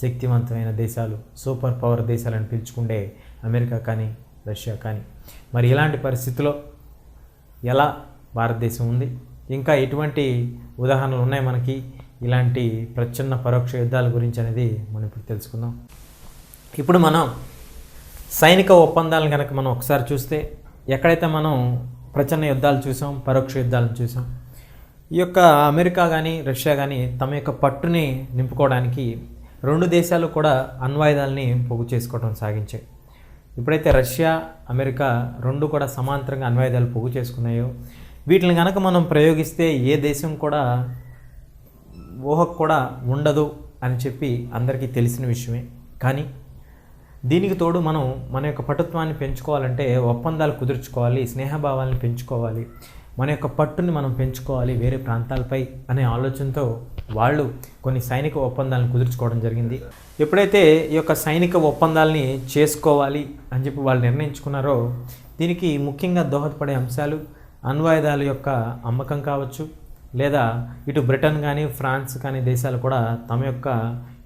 శక్తివంతమైన దేశాలు, సూపర్ పవర్ దేశాలను పిలుచుకుండే అమెరికా కానీ రష్యా కానీ. మరి ఇలాంటి పరిస్థితిలో ఎలా భారతదేశం ఉంది, ఇంకా ఎటువంటి ఉదాహరణలు ఉన్నాయి మనకి ఇలాంటి ప్రచ్ఛన్న పరోక్ష యుద్ధాల గురించి అనేది మనం ఇప్పుడు తెలుసుకుందాం. ఇప్పుడు మనం సైనిక ఒప్పందాలను కనుక మనం ఒకసారి చూస్తే, ఎక్కడైతే మనం ప్రచ్ఛన్న యుద్ధాలు చూసాం, పరోక్ష యుద్ధాలను చూసాం, ఈ యొక్క అమెరికా కానీ రష్యా కానీ తమ యొక్క పట్టుని నింపుకోవడానికి రెండు దేశాలు కూడా అణ్వాయుధాలని పోగు చేసుకోవడం సాగించాయి. ఎప్పుడైతే రష్యా అమెరికా రెండు కూడా సమాంతరంగా అణ్వాయుధాలు పోగు చేసుకున్నాయో, వీటిని కనుక మనం ప్రయోగిస్తే ఏ దేశం కూడా ఊహకు కూడా ఉండదు అని చెప్పి అందరికీ తెలిసిన విషయమే. కానీ దీనికి తోడు మనం మన యొక్క పటుత్వాన్ని పెంచుకోవాలంటే ఒప్పందాలు కుదుర్చుకోవాలి, స్నేహభావాలను పెంచుకోవాలి, మన యొక్క పట్టుని మనం పెంచుకోవాలి వేరే ప్రాంతాలపై అనే ఆలోచనతో వాళ్ళు కొన్ని సైనిక ఒప్పందాలను కుదుర్చుకోవడం జరిగింది. ఎప్పుడైతే ఈ యొక్క సైనిక ఒప్పందాలని చేసుకోవాలి అని చెప్పి వాళ్ళు నిర్ణయించుకున్నారో, దీనికి ముఖ్యంగా దోహదపడే అంశాలు అణ్వాయుధాల యొక్క అమ్మకం కావచ్చు, లేదా ఇటు బ్రిటన్ కానీ ఫ్రాన్స్ కానీ దేశాలు కూడా తమ యొక్క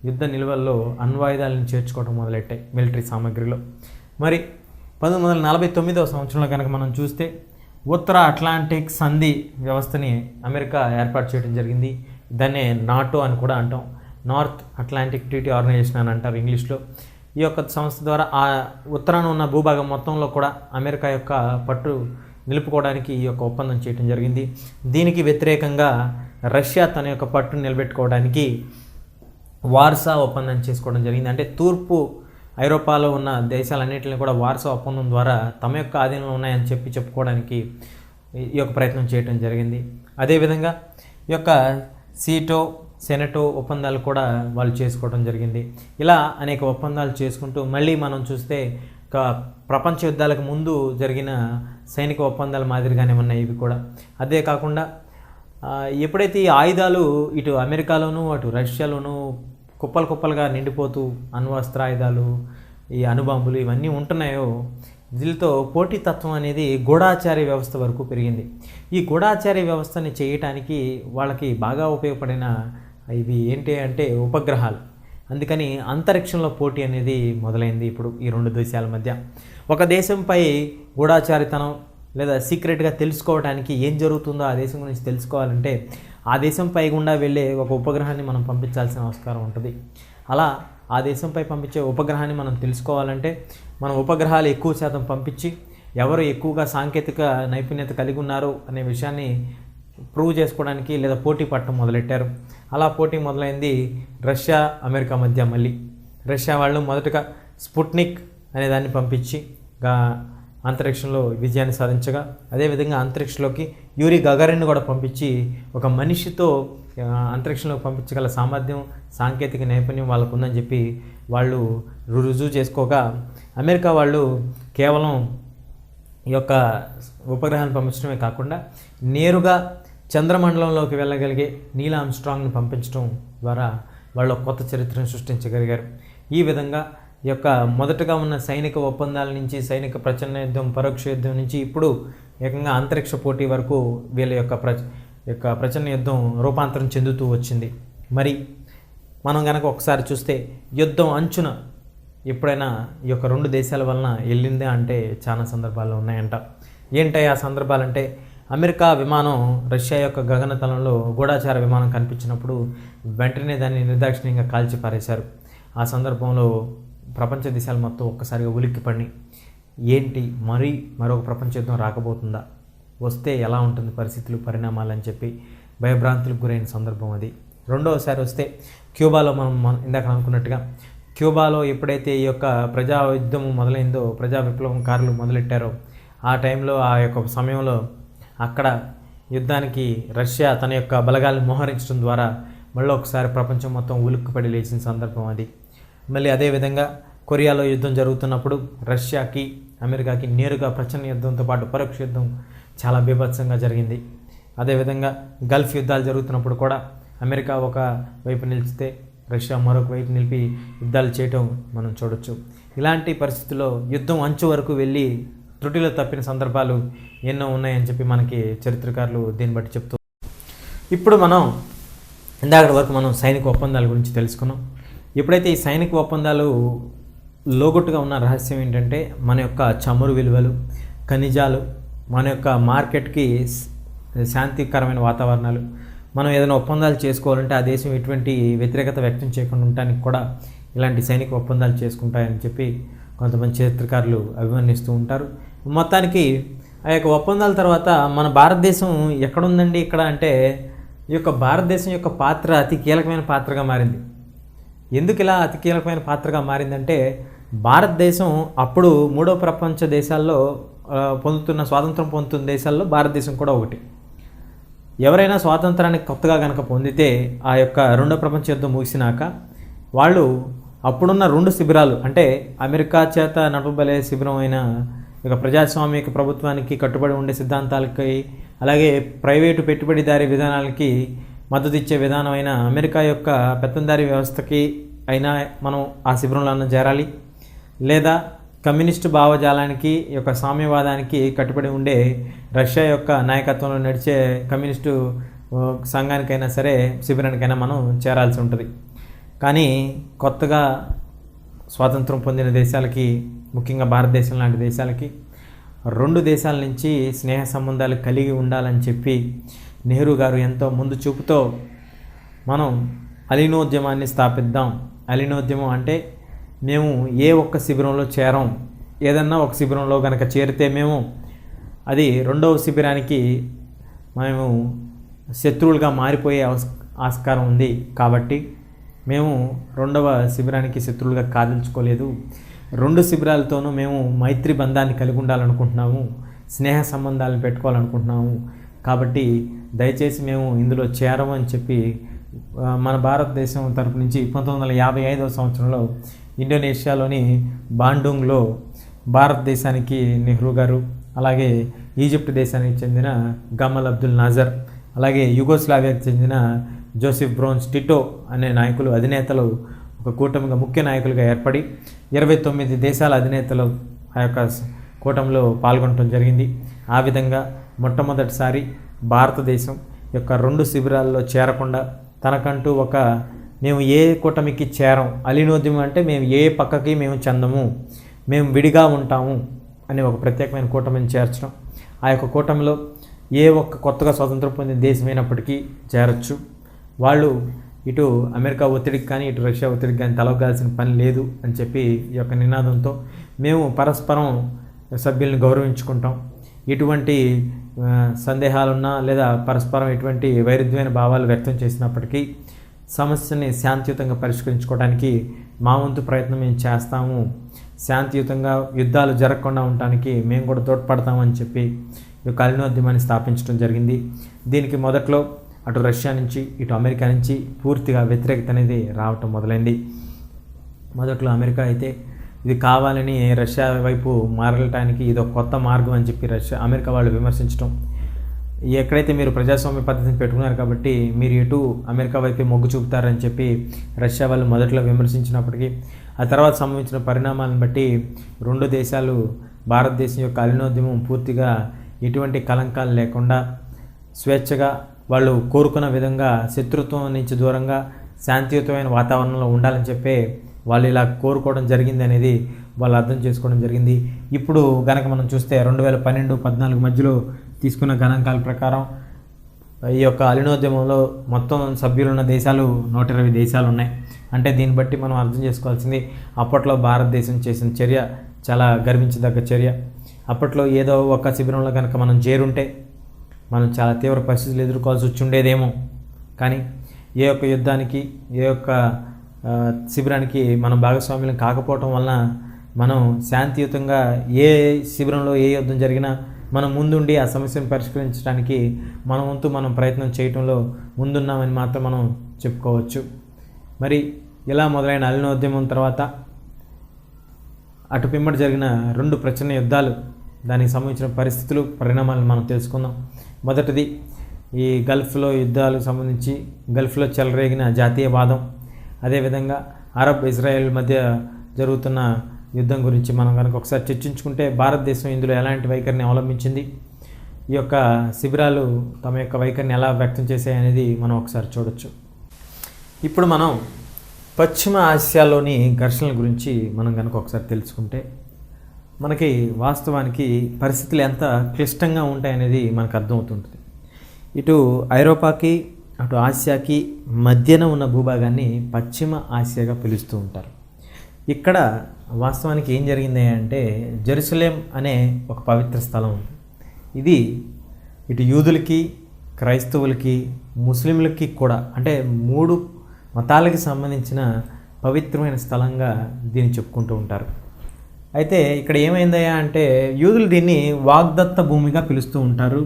యుద్ధ నిల్వల్లో అణ్వాయుధాలను చేర్చుకోవడం మొదలెట్టాయి మిలిటరీ సామాగ్రిలో. మరి 1949వ సంవత్సరంలో కనుక మనం చూస్తే ఉత్తర అట్లాంటిక్ సంధి వ్యవస్థని అమెరికా ఏర్పాటు చేయడం జరిగింది. దాన్నే నాటో అని కూడా అంటాం, నార్త్ అట్లాంటిక్ ట్రీటీ ఆర్గనైజేషన్ అని అంటారు ఇంగ్లీష్లో. ఈ యొక్క సంస్థ ద్వారా ఆ ఉత్తరాన ఉన్న భూభాగం మొత్తంలో కూడా అమెరికా యొక్క పట్టు నిలుపుకోవడానికి ఈ యొక్క ఒప్పందం చేయడం జరిగింది. దీనికి వ్యతిరేకంగా రష్యా తన యొక్క పట్టును నిలబెట్టుకోవడానికి వార్సా ఒప్పందం చేసుకోవడం జరిగింది. అంటే తూర్పు ఐరోపాలో ఉన్న దేశాలన్నింటినీ కూడా వార్సా ఒప్పందం ద్వారా తమ యొక్క ఆధీనంలో ఉన్నాయని చెప్పుకోవడానికి ఈ యొక్క ప్రయత్నం చేయడం జరిగింది. అదేవిధంగా ఈ యొక్క సెనెటో ఒప్పందాలు కూడా వాళ్ళు చేసుకోవడం జరిగింది. ఇలా అనేక ఒప్పందాలు చేసుకుంటూ మళ్ళీ మనం చూస్తే ప్రపంచ యుద్ధాలకు ముందు జరిగిన సైనిక ఒప్పందాల మాదిరిగానే ఉన్నాయి ఇవి కూడా. అదే కాకుండా ఎప్పుడైతే ఈ ఆయుధాలు ఇటు అమెరికాలోనూ అటు రష్యాలోనూ కుప్పలుగా నిండిపోతూ అణ్వస్త్రాయుధాలు, ఈ అణుబాంబులు ఇవన్నీ ఉంటున్నాయో, వీటితో పోటీతత్వం అనేది గూఢాచార్య వ్యవస్థ వరకు పెరిగింది. ఈ గూఢాచార్య వ్యవస్థని చేయటానికి వాళ్ళకి బాగా ఉపయోగపడిన ఇవి ఏంటి అంటే ఉపగ్రహాలు. అందుకని అంతరిక్షంలో పోటీ అనేది మొదలైంది ఇప్పుడు ఈ రెండు దేశాల మధ్య. ఒక దేశంపై గూఢాచారితనం లేదా సీక్రెట్గా తెలుసుకోవడానికి ఏం జరుగుతుందో ఆ దేశం గురించి తెలుసుకోవాలంటే ఆ దేశంపై గుండా వెళ్ళే ఒక ఉపగ్రహాన్ని మనం పంపించాల్సిన అవసరం ఉంటుంది. అలా ఆ దేశంపై పంపించే ఉపగ్రహాన్ని మనం తెలుసుకోవాలంటే మనం ఉపగ్రహాలు ఎక్కువ శాతం పంపించి ఎవరు ఎక్కువగా సాంకేతిక నైపుణ్యత కలిగి ఉన్నారు అనే విషయాన్ని ప్రూవ్ చేసుకోవడానికి లేదా పోటీ పట్టడం మొదలెట్టారు. అలా పోటీ మొదలైంది రష్యా అమెరికా మధ్య. మళ్ళీ రష్యా వాళ్ళు మొదటగా స్పుట్నిక్ అనే దాన్ని పంపించి అంతరిక్షంలో విజయాన్ని సాధించగా, అదేవిధంగా అంతరిక్షంలోకి యూరి గగారిన్ కూడా పంపించి ఒక మనిషితో అంతరిక్షంలోకి పంపించగల సామర్థ్యం, సాంకేతిక నైపుణ్యం వాళ్ళకు ఉందని చెప్పి వాళ్ళు రుజువు చేసుకోగా, అమెరికా వాళ్ళు కేవలం ఈ యొక్క ఉపగ్రహాన్ని పంపించడమే కాకుండా నేరుగా చంద్రమండలంలోకి వెళ్ళగలిగే నీల్ ఆర్మ్స్ట్రాంగ్ని పంపించడం ద్వారా వాళ్ళు కొత్త చరిత్రను సృష్టించగలిగారు. ఈ విధంగా ఈ యొక్క మొదటగా ఉన్న సైనిక ఒప్పందాల నుంచి, సైనిక ప్రచన్న యుద్ధం, పరోక్ష యుద్ధం నుంచి ఇప్పుడు ఏకంగా అంతరిక్ష పోటీ వరకు వీళ్ళ యొక్క ప్రచన్న యుద్ధం రూపాంతరం చెందుతూ వచ్చింది. మరి మనం కనుక ఒకసారి చూస్తే యుద్ధం అంచున ఎప్పుడైనా ఈ యొక్క రెండు దేశాల వలన వెళ్ళిందే అంటే చాలా సందర్భాల్లో ఉన్నాయంట. ఏంటో ఆ సందర్భాలంటే, అమెరికా విమానం రష్యా యొక్క గగనతలంలో గూఢాచార విమానం కనిపించినప్పుడు వెంటనే దాన్ని నిర్దాక్షిణ్యంగా కాల్చి పారేశారు. ఆ సందర్భంలో ప్రపంచ దేశాలు మొత్తం ఒక్కసారిగా ఉలిక్కిపడి ఏంటి మరొక ప్రపంచ యుద్ధం రాకబోతుందా, వస్తే ఎలా ఉంటుంది పరిస్థితులు, పరిణామాలు అని చెప్పి భయభ్రాంతులకు గురైన సందర్భం అది. రెండవసారి వస్తే క్యూబాలో మనం ఇందాక అనుకున్నట్టుగా క్యూబాలో ఎప్పుడైతే ఈ యొక్క ప్రజా యుద్ధం మొదలైందో, ప్రజా విప్లవంకారులు మొదలెట్టారో, ఆ టైంలో ఆ యొక్క సమయంలో అక్కడ యుద్ధానికి రష్యా తన యొక్క బలగాలను మోహరించడం ద్వారా మళ్ళీ ఒకసారి ప్రపంచం మొత్తం ఉలిక్కిపడి లేచిన సందర్భం అది. మళ్ళీ అదేవిధంగా కొరియాలో యుద్ధం జరుగుతున్నప్పుడు రష్యాకి అమెరికాకి నేరుగా ప్రచన్న యుద్ధంతో పాటు పరోక్ష యుద్ధం చాలా బీభత్సంగా జరిగింది. అదేవిధంగా గల్ఫ్ యుద్ధాలు జరుగుతున్నప్పుడు కూడా అమెరికా ఒక వైపు నిలిచితే రష్యా మరొక వైపు నిలిపి యుద్ధాలు చేయటం మనం చూడొచ్చు. ఇలాంటి పరిస్థితుల్లో యుద్ధం అంచు వరకు వెళ్ళి త్రుటిలో తప్పిన సందర్భాలు ఎన్నో ఉన్నాయని చెప్పి మనకి చరిత్రకారులు దీన్ని బట్టి చెప్తూ. ఇప్పుడు మనం ఇందాక వరకు మనం సైనిక ఒప్పందాల గురించి తెలుసుకున్నాం. ఎప్పుడైతే ఈ సైనిక ఒప్పందాలు లోగొట్టుగా ఉన్న రహస్యం ఏంటంటే మన యొక్క చమురు విలువలు, ఖనిజాలు, మన యొక్క మార్కెట్కి శాంతికరమైన వాతావరణాలు, మనం ఏదైనా ఒప్పందాలు చేసుకోవాలంటే ఆ దేశం ఎటువంటి వ్యతిరేకత వ్యక్తం చేయకుండా ఉండటానికి కూడా ఇలాంటి సైనిక ఒప్పందాలు చేసుకుంటాయని చెప్పి కొంతమంది చరిత్రకారులు అభివర్ణిస్తూ ఉంటారు. మొత్తానికి ఆ యొక్క ఒప్పందాల తర్వాత మన భారతదేశం ఎక్కడుందండి ఇక్కడ అంటే ఈ యొక్క భారతదేశం యొక్క పాత్ర అతి కీలకమైన పాత్రగా మారింది. ఎందుకు ఇలా అతి కీలకమైన పాత్రగా మారిందంటే భారతదేశం అప్పుడు మూడో ప్రపంచ దేశాల్లో స్వాతంత్రం పొందుతున్న దేశాల్లో భారతదేశం కూడా ఒకటి. ఎవరైనా స్వాతంత్రానికి కొత్తగా కనుక పొందితే ఆ యొక్క రెండో ప్రపంచ యుద్ధం ముగిసినాక వాళ్ళు అప్పుడున్న రెండు శిబిరాలు అంటే అమెరికా చేత నడపబడే శిబిరం అయిన ఇక ప్రజాస్వామిక ప్రభుత్వానికి కట్టుబడి ఉండే సిద్ధాంతాలకి, అలాగే ప్రైవేటు పెట్టుబడిదారీ విధానాలకి మద్దతు ఇచ్చే విధానమైన అమెరికా యొక్క పెత్తందారీ వ్యవస్థకి అయినా మనం ఆ శిబిరంలో చేరాలి, లేదా కమ్యూనిస్టు భావజాలానికి యొక్క సామ్యవాదానికి కట్టుబడి ఉండే రష్యా యొక్క నాయకత్వంలో నడిచే కమ్యూనిస్టు సంఘానికైనా సరే శిబిరానికైనా మనం చేరాల్సి ఉంటుంది. కానీ కొత్తగా స్వాతంత్రం పొందిన దేశాలకి, ముఖ్యంగా భారతదేశం లాంటి దేశాలకి రెండు దేశాల నుంచి స్నేహ సంబంధాలు కలిగి ఉండాలని చెప్పి నెహ్రూ గారు ఎంతో ముందు చూపుతో మనం అలీనోద్యమాన్ని స్థాపిద్దాం. అలీనోద్యమం అంటే మేము ఏ ఒక్క శిబిరంలో చేరం, ఏదన్నా ఒక శిబిరంలో కనుక చేరితే మేము అది రెండవ శిబిరానికి మేము శత్రువులుగా మారిపోయే ఆస్కారం ఉంది. కాబట్టి మేము రెండవ శిబిరానికి శత్రువులుగా కాదించుకోలేదు. రెండు శిబిరాలతోనూ మేము మైత్రి బంధాన్ని కలిగి ఉండాలనుకుంటున్నాము, స్నేహ సంబంధాలను పెట్టుకోవాలనుకుంటున్నాము. కాబట్టి దయచేసి మేము ఇందులో చేరము అని చెప్పి మన భారతదేశం తరపు నుంచి 1955వ సంవత్సరంలో ఇండోనేషియాలోని బాండుంగ్లో భారతదేశానికి నెహ్రూ గారు, అలాగే ఈజిప్ట్ దేశానికి చెందిన గమల్ అబ్దుల్ నాజర్, అలాగే యుగోస్లావియాకి చెందిన జోసెఫ్ బ్రోన్స్ టిటో అనే నాయకులు, అధినేతలు ఒక కూటమిగా ముఖ్య నాయకులుగా ఏర్పడి 29 దేశాల అధినేతలు ఆ యొక్క కూటమిలో పాల్గొనడం జరిగింది. ఆ విధంగా మొట్టమొదటిసారి భారతదేశం యొక్క రెండు శిబిరాల్లో చేరకుండా తనకంటూ ఒక మేము ఏ కూటమికి చేరం, అలీనోద్యమం అంటే మేము ఏ పక్కకి మేము చెందము, మేము విడిగా ఉంటాము అనే ఒక ప్రత్యేకమైన కూటమిని చేర్చడం. ఆ యొక్క కూటమిలో ఏ ఒక్క కొత్తగా స్వతంత్రం పొందిన దేశమైనప్పటికీ చేరచ్చు. వాళ్ళు ఇటు అమెరికా ఒత్తిడికి కానీ ఇటు రష్యా ఒత్తిడికి కానీ తలవగాల్సిన పని లేదు అని చెప్పి ఈ యొక్క నినాదంతో మేము పరస్పరం సభ్యులను గౌరవించుకుంటాం. ఎటువంటి సందేహాలున్నా లేదా పరస్పరం ఎటువంటి వైరుధ్యమైన భావాలు వ్యక్తం చేసినప్పటికీ సమస్యని శాంతియుతంగా పరిష్కరించుకోవడానికి మా వంతు ప్రయత్నం మేము చేస్తాము, శాంతియుతంగా యుద్ధాలు జరగకుండా ఉండటానికి మేము కూడా తోడ్పడతామని చెప్పి ఈ యొక్క అలీనోద్యమాన్ని స్థాపించడం జరిగింది. దీనికి మొదట్లో అటు రష్యా నుంచి ఇటు అమెరికా నుంచి పూర్తిగా వ్యతిరేకత అనేది రావటం మొదలైంది. మొదట్లో అమెరికా అయితే ఇది కావాలని రష్యా వైపు మారటానికి ఇది ఒక కొత్త మార్గం అని చెప్పి అమెరికా వాళ్ళు విమర్శించడం, ఎక్కడైతే మీరు ప్రజాస్వామ్య పద్ధతిని పెట్టుకున్నారు కాబట్టి మీరు ఎటు అమెరికా వైపే మొగ్గు చూపుతారని చెప్పి రష్యా వాళ్ళు మొదట్లో విమర్శించినప్పటికీ ఆ తర్వాత సంభవించిన పరిణామాలను బట్టి రెండు దేశాలు భారతదేశం యొక్క అలీనోద్యమం పూర్తిగా ఎటువంటి కలంకాలు లేకుండా స్వేచ్ఛగా వాళ్ళు కోరుకున్న విధంగా శత్రుత్వం నుంచి దూరంగా శాంతియుతమైన వాతావరణంలో ఉండాలని చెప్పి వాళ్ళు ఇలా కోరుకోవడం జరిగింది అనేది వాళ్ళు అర్థం చేసుకోవడం జరిగింది. ఇప్పుడు గనక మనం చూస్తే 2012-14 మధ్యలో తీసుకున్న గణాంకాల ప్రకారం ఈ యొక్క అలీనోద్యమంలో మొత్తం సభ్యులున్న దేశాలు 120 దేశాలు ఉన్నాయి. అంటే దీన్ని బట్టి మనం అర్థం చేసుకోవాల్సింది అప్పట్లో భారతదేశం చేసిన చర్య చాలా గర్వించదగ్గ చర్య. అప్పట్లో ఏదో ఒక శిబిరంలో కనుక మనం చేరుంటే మనం చాలా తీవ్ర పరిస్థితులు ఎదుర్కోవాల్సి వచ్చి ఉండేదేమో. కానీ ఏ ఒక్క యుద్ధానికి ఏ ఒక్క శిబిరానికి మనం భాగస్వామ్యం కాకపోవటం వలన మనం శాంతియుతంగా ఏ శిబిరంలో ఏ యుద్ధం జరిగినా మనం ముందుండి ఆ సమస్యను పరిష్కరించడానికి మన వంతు మనం ప్రయత్నం చేయటంలో ముందున్నామని మాత్రం మనం చెప్పుకోవచ్చు. మరి ఇలా మొదలైన అలీనోద్యమం తర్వాత అటు పిమ్మట జరిగిన రెండు ప్రచన్న యుద్ధాలు, దానికి సంబంధించిన పరిస్థితులు పరిణామాలను మనం తెలుసుకుందాం. మొదటిది ఈ గల్ఫ్లో యుద్ధాలకు సంబంధించి గల్ఫ్లో చెలరేగిన జాతీయవాదం, అదేవిధంగా అరబ్ ఇజ్రాయెల్ మధ్య జరుగుతున్న యుద్ధం గురించి మనం కనుక ఒకసారి చర్చించుకుంటే భారతదేశం ఇందులో ఎలాంటి వైఖరిని అవలంబించింది, ఈ యొక్క శిబిరాలు తమ యొక్క వైఖరిని ఎలా వ్యక్తం చేశాయనేది మనం ఒకసారి చూడొచ్చు. ఇప్పుడు మనం పశ్చిమ ఆసియాలోని ఘర్షణల గురించి మనం కనుక ఒకసారి తెలుసుకుంటే మనకి వాస్తవానికి పరిస్థితులు ఎంత క్లిష్టంగా ఉంటాయనేది మనకు అర్థమవుతుంటుంది. ఇటు ఐరోపాకి అటు ఆసియాకి మధ్యన ఉన్న భూభాగాన్ని పశ్చిమ ఆసియాగా పిలుస్తూ ఉంటారు. ఇక్కడ వాస్తవానికి ఏం జరిగింది అంటే జెరూసలేం అనే ఒక పవిత్ర స్థలం ఉంది. ఇది ఇటు యూదులకి, క్రైస్తవులకి, ముస్లింలకి కూడా, అంటే 3 మతాలకి సంబంధించిన పవిత్రమైన స్థలంగా దీన్ని చెప్పుకుంటూ ఉంటారు. అయితే ఇక్కడ ఏమైందయ్యా అంటే యూదులు దీన్ని వాగ్దత్త భూమిగా పిలుస్తూ ఉంటారు.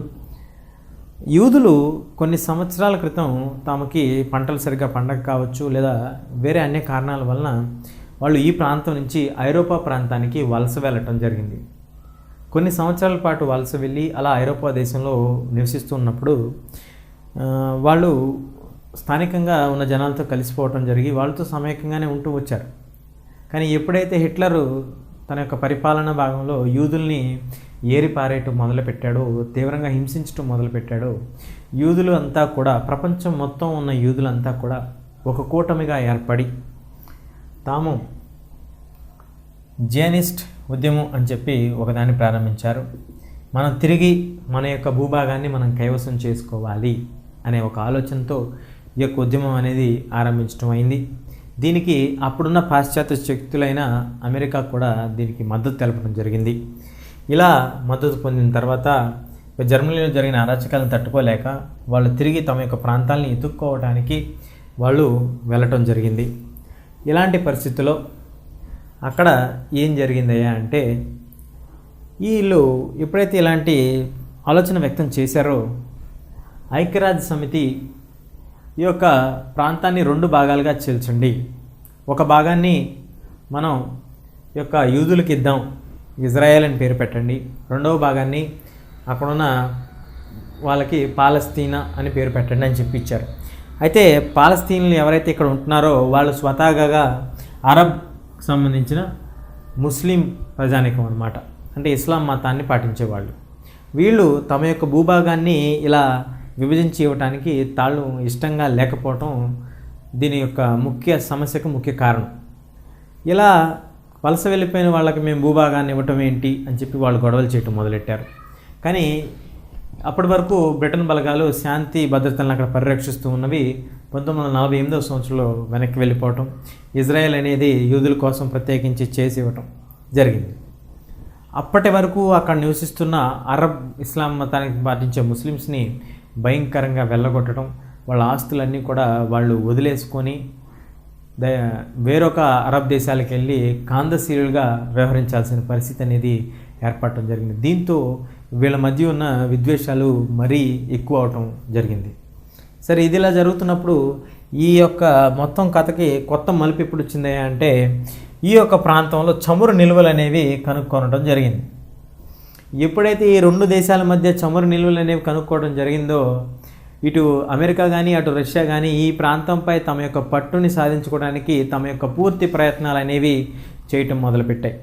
యూదులు కొన్ని సంవత్సరాల క్రితం తమకి పంటలు సరిగ్గా పండగ కావచ్చు లేదా వేరే అన్ని కారణాల వలన వాళ్ళు ఈ ప్రాంతం నుంచి ఐరోపా ప్రాంతానికి వలస వెళ్ళటం జరిగింది. కొన్ని సంవత్సరాల పాటు వలస వెళ్ళి అలా ఐరోపా దేశంలో నివసిస్తున్నప్పుడు వాళ్ళు స్థానికంగా ఉన్న జనాలతో కలిసిపోవటం జరిగి వాళ్ళతో సమైక్యంగానే ఉంటూ వచ్చారు. కానీ ఎప్పుడైతే హిట్లరు తన యొక్క పరిపాలన భాగంలో యూదుల్ని ఏరిపారేయటం మొదలుపెట్టాడో, తీవ్రంగా హింసించడం మొదలుపెట్టాడో, యూదులు అంతా కూడా, ప్రపంచం మొత్తం ఉన్న యూదులంతా కూడా ఒక కూటమిగా ఏర్పడి తాము జియానిస్ట్ ఉద్యమం అని చెప్పి ఒకదాన్ని ప్రారంభించారు. మనం తిరిగి మన యొక్క భూభాగాన్ని మనం కైవసం చేసుకోవాలి అనే ఒక ఆలోచనతో ఈ యొక్క ఉద్యమం అనేది ఆరంభించడం అయింది. దీనికి అప్పుడున్న పాశ్చాత్య శక్తులైన అమెరికా కూడా దీనికి మద్దతు తెలపడం జరిగింది. ఇలా మద్దతు పొందిన తర్వాత జర్మనీలో జరిగిన అరాచకాలను తట్టుకోలేక వాళ్ళు తిరిగి తమ యొక్క ప్రాంతాలని ఎత్తుక్కోవడానికి వాళ్ళు వెళ్ళటం జరిగింది. ఇలాంటి పరిస్థితుల్లో అక్కడ ఏం జరిగిందయ్యా అంటే వీళ్ళు ఎప్పుడైతే ఇలాంటి ఆలోచన వ్యక్తం చేశారో ఐక్యరాజ్య సమితి ఈ యొక్క ప్రాంతాన్ని 2 భాగాలుగా చీల్చండి, ఒక భాగాన్ని మనం ఈ యొక్క యూదులకి ఇద్దాం, ఇజ్రాయెల్ అని పేరు పెట్టండి, రెండవ భాగాన్ని అక్కడున్న వాళ్ళకి పాలస్తీనా అని పేరు పెట్టండి అని చెప్పి ఇచ్చారు. అయితే పాలస్తీన్లు ఎవరైతే ఇక్కడ ఉంటున్నారో వాళ్ళు స్వతహాగా అరబ్ సంబంధించిన ముస్లిం ప్రజానికం అన్నమాట, అంటే ఇస్లాం మతాన్ని పాటించేవాళ్ళు. వీళ్ళు తమ యొక్క భూభాగాన్ని ఇలా విభజించి ఇవ్వటానికి తాళ్ళు ఇష్టంగా లేకపోవటం దీని యొక్క సమస్యకు ముఖ్య కారణం. ఇలా వలస వెళ్ళిపోయిన వాళ్ళకి మేము భూభాగాన్ని ఇవ్వటం ఏంటి అని చెప్పి వాళ్ళు గొడవలు చేయటం మొదలెట్టారు. కానీ అప్పటి వరకు బ్రిటన్ బలగాలు శాంతి భద్రతలను అక్కడ పరిరక్షిస్తూ ఉన్నవి 1948వ సంవత్సరంలో వెనక్కి వెళ్ళిపోవటం, ఇజ్రాయెల్ అనేది యూదుల కోసం ప్రత్యేకించి చేసి ఇవ్వటం జరిగింది. అప్పటి వరకు అక్కడ నివసిస్తున్న అరబ్ ఇస్లాం మతానికి పాటించే ముస్లిమ్స్ని భయంకరంగా వెళ్ళగొట్టడం, వాళ్ళ ఆస్తులన్నీ కూడా వాళ్ళు వదిలేసుకొని వేరొక అరబ్ దేశాలకు వెళ్ళి కాందశీలుగా వ్యవహరించాల్సిన పరిస్థితి అనేది ఏర్పడటం జరిగింది. దీంతో వీళ్ళ మధ్య ఉన్న విద్వేషాలు మరీ ఎక్కువ అవటం జరిగింది. సరే, ఇది ఇలా జరుగుతున్నప్పుడు ఈ యొక్క మొత్తం కథకి కొత్త మలుపు ఎప్పుడు వచ్చింది అంటే ఈ యొక్క ప్రాంతంలో చమురు నిల్వలు అనేవి కనుక్కొనడం జరిగింది. ఎప్పుడైతే ఈ 2 దేశాల మధ్య చమురు నిల్వలు అనేవి కనుక్కోవడం జరిగిందో ఇటు అమెరికా కానీ అటు రష్యా కానీ ఈ ప్రాంతంపై తమ యొక్క పట్టుని సాధించుకోవడానికి తమ యొక్క పూర్తి ప్రయత్నాలు అనేవి చేయటం మొదలుపెట్టాయి.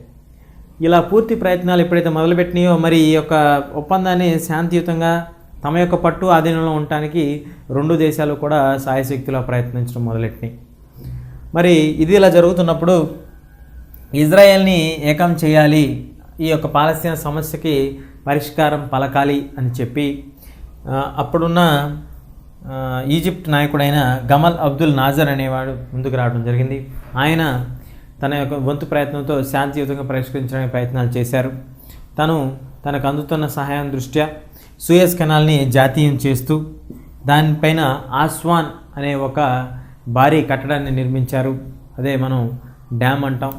ఇలా పూర్తి ప్రయత్నాలు ఎప్పుడైతే మొదలుపెట్టినాయో మరి ఈ యొక్క ఒప్పందాన్ని శాంతియుతంగా తమ యొక్క పట్టు ఆధీనంలో ఉండటానికి 2 దేశాలు కూడా సాయశక్తిలో ప్రయత్నించడం మొదలెట్టినాయి. మరి ఇది ఇలా జరుగుతున్నప్పుడు ఇజ్రాయెల్ని ఏకం చేయాలి, ఈ యొక్క పాలస్తీనా సమస్యకి పరిష్కారం పలకాలి అని చెప్పి అప్పుడున్న ఈజిప్ట్ నాయకుడైన గమల్ అబ్దుల్ నాజర్ అనేవాడు ముందుకు రావడం జరిగింది. ఆయన తన యొక్క వంతు ప్రయత్నంతో శాంతియుతంగా పరిష్కరించడానికి ప్రయత్నాలు చేశారు. తనకు అందుతున్న సహాయం దృష్ట్యా సూయజ్ కెనాల్ని జాతీయం చేస్తూ దానిపైన ఆస్వాన్ అనే ఒక భారీ కట్టడాన్ని నిర్మించారు. అదే మనం డ్యామ్ అంటాం.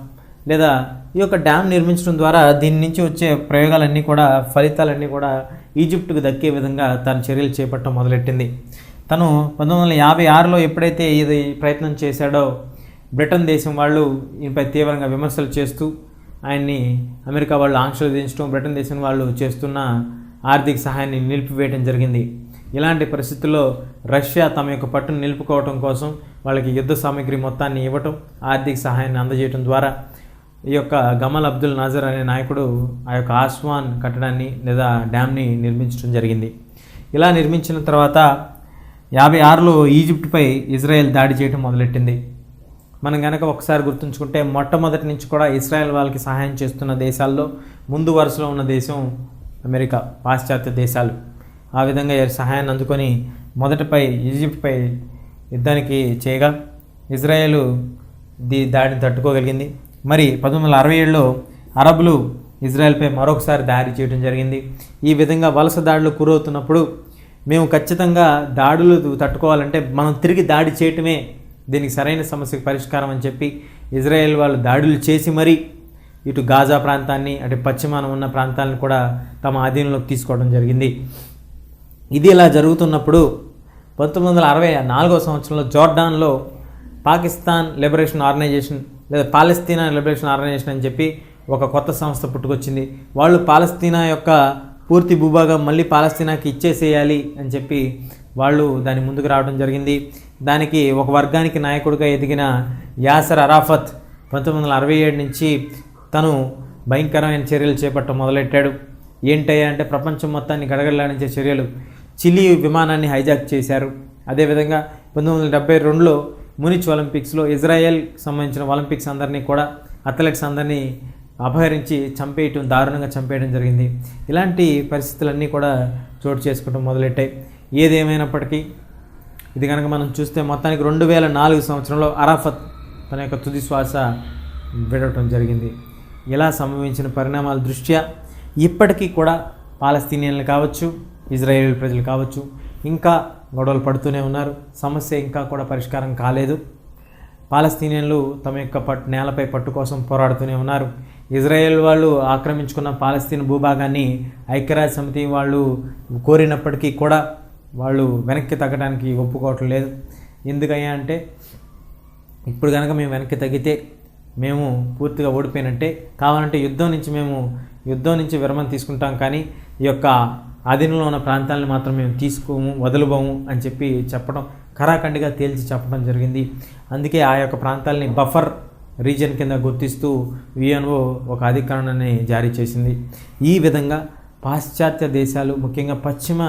లేదా ఈ యొక్క డ్యామ్ నిర్మించడం ద్వారా దీని నుంచి వచ్చే ప్రయోగాలన్నీ కూడా ఫలితాలన్నీ కూడా ఈజిప్టుకు దక్కే విధంగా తన చర్యలు చేపట్టడం మొదలెట్టింది. తను 1956లో ఎప్పుడైతే ఇది ప్రయత్నం చేశాడో బ్రిటన్ దేశం వాళ్ళు ఈయనపై తీవ్రంగా విమర్శలు చేస్తూ ఆయన్ని అమెరికా వాళ్ళు ఆంక్షలు విధించడం, బ్రిటన్ దేశం వాళ్ళు చేస్తున్న ఆర్థిక సహాయాన్ని నిలిపివేయడం జరిగింది. ఇలాంటి పరిస్థితుల్లో రష్యా తమ యొక్క పట్టును నిలుపుకోవటం కోసం వాళ్ళకి యుద్ధ సామాగ్రి మొత్తాన్ని ఇవ్వటం, ఆర్థిక సహాయాన్ని అందజేయడం ద్వారా ఈ యొక్క గమల్ అబ్దుల్ నాజర్ అనే నాయకుడు ఆ యొక్క ఆస్వాన్ కట్టడాన్ని లేదా డ్యామ్ని నిర్మించడం జరిగింది. ఇలా నిర్మించిన తర్వాత 56లో ఈజిప్ట్పై ఇజ్రాయెల్ దాడి చేయడం మొదలెట్టింది. మనం కనుక ఒకసారి గుర్తుంచుకుంటే మొట్టమొదటి నుంచి కూడా ఇజ్రాయెల్ వాళ్ళకి సహాయం చేస్తున్న దేశాల్లో ముందు వరుసలో ఉన్న దేశం అమెరికా, పాశ్చాత్య దేశాలు. ఆ విధంగా సహాయాన్ని అందుకొని మొదటపై ఈజిప్ట్పై యుద్ధానికి చేయగా ఇజ్రాయెల్ దాడిని తట్టుకోగలిగింది. మరి 1967లో అరబులు ఇజ్రాయెల్పై మరొకసారి దాడి చేయడం జరిగింది. ఈ విధంగా వలస దాడులు గురవుతున్నప్పుడు మేము ఖచ్చితంగా దాడులు తట్టుకోవాలంటే మనం తిరిగి దాడి చేయటమే దీనికి సరైన సమస్యకు పరిష్కారం అని చెప్పి ఇజ్రాయెల్ వాళ్ళు దాడులు చేసి మరీ ఇటు గాజా ప్రాంతాన్ని, అటు పశ్చిమాన ఉన్న ప్రాంతాలను కూడా తమ ఆధీనంలోకి తీసుకోవడం జరిగింది. ఇది ఇలా జరుగుతున్నప్పుడు 1964వ సంవత్సరంలో జోర్డాన్లో పాకిస్తాన్ లిబరేషన్ ఆర్గనైజేషన్ లేదా పాలస్తీనా లిబరేషన్ ఆర్గనైజేషన్ అని చెప్పి ఒక కొత్త సంస్థ పుట్టుకొచ్చింది. వాళ్ళు పాలస్తీనా యొక్క పూర్తి భూభాగం మళ్ళీ పాలస్తీనాకి ఇచ్చేసేయాలి అని చెప్పి వాళ్ళు దాని ముందుకు రావడం జరిగింది. దానికి ఒక వర్గానికి నాయకుడిగా ఎదిగిన యాసర్ అరాఫత్ 1967 నుంచి తను భయంకరమైన చర్యలు చేపట్టడం మొదలెట్టాడు. ఏంటయ్యా అంటే ప్రపంచం మొత్తాన్ని గడగడలాడించే చర్యలు. చిలీ విమానాన్ని హైజాక్ చేశారు. అదేవిధంగా 1972లో మునిచ్ ఒలింపిక్స్లో ఇజ్రాయెల్ సంబంధించిన ఒలింపిక్స్ అందరినీ కూడా, అథ్లెట్స్ అందరినీ అపహరించి దారుణంగా చంపేయడం జరిగింది. ఇలాంటి పరిస్థితులన్నీ కూడా చోటు చేసుకోవడం మొదలెట్టాయి. ఏదేమైనప్పటికీ ఇది కనుక మనం చూస్తే మొత్తానికి 2004 సంవత్సరంలో అరాఫత్ తన యొక్క తుది శ్వాస విడవటం జరిగింది. ఇలా సంభవించిన పరిణామాల దృష్ట్యా ఇప్పటికీ కూడా పాలస్తీనియన్లు కావచ్చు, ఇజ్రాయేల్ ప్రజలు కావచ్చు ఇంకా గొడవలు పడుతూనే ఉన్నారు. సమస్య ఇంకా కూడా పరిష్కారం కాలేదు. పాలస్తీనియన్లు తమ యొక్క నేలపై పట్టు కోసం పోరాడుతూనే ఉన్నారు. ఇజ్రాయెల్ వాళ్ళు ఆక్రమించుకున్న పాలస్తీన్ భూభాగాన్ని ఐక్యరాజ్య సమితి వాళ్ళు కోరినప్పటికీ కూడా వాళ్ళు వెనక్కి తగ్గడానికి ఒప్పుకోవటం లేదు. ఎందుకయ్యా అంటే ఇప్పుడు కనుక మేము వెనక్కి తగ్గితే మేము పూర్తిగా ఓడిపోయినట్టే, కావాలంటే యుద్ధం నుంచి విరమణ తీసుకుంటాం, కానీ ఈ యొక్క ఆధీనంలో ఉన్న ప్రాంతాలను మాత్రం మేము వదలబోము అని చెప్పి చెప్పడం, ఖరాఖండిగా తేల్చి చెప్పడం జరిగింది. అందుకే ఆ యొక్క ప్రాంతాలని బఫర్ రీజియన్ కింద గుర్తిస్తూ యుఎన్ఓ ఒక అధికరణని జారీ చేసింది. ఈ విధంగా పాశ్చాత్య దేశాలు, ముఖ్యంగా పశ్చిమ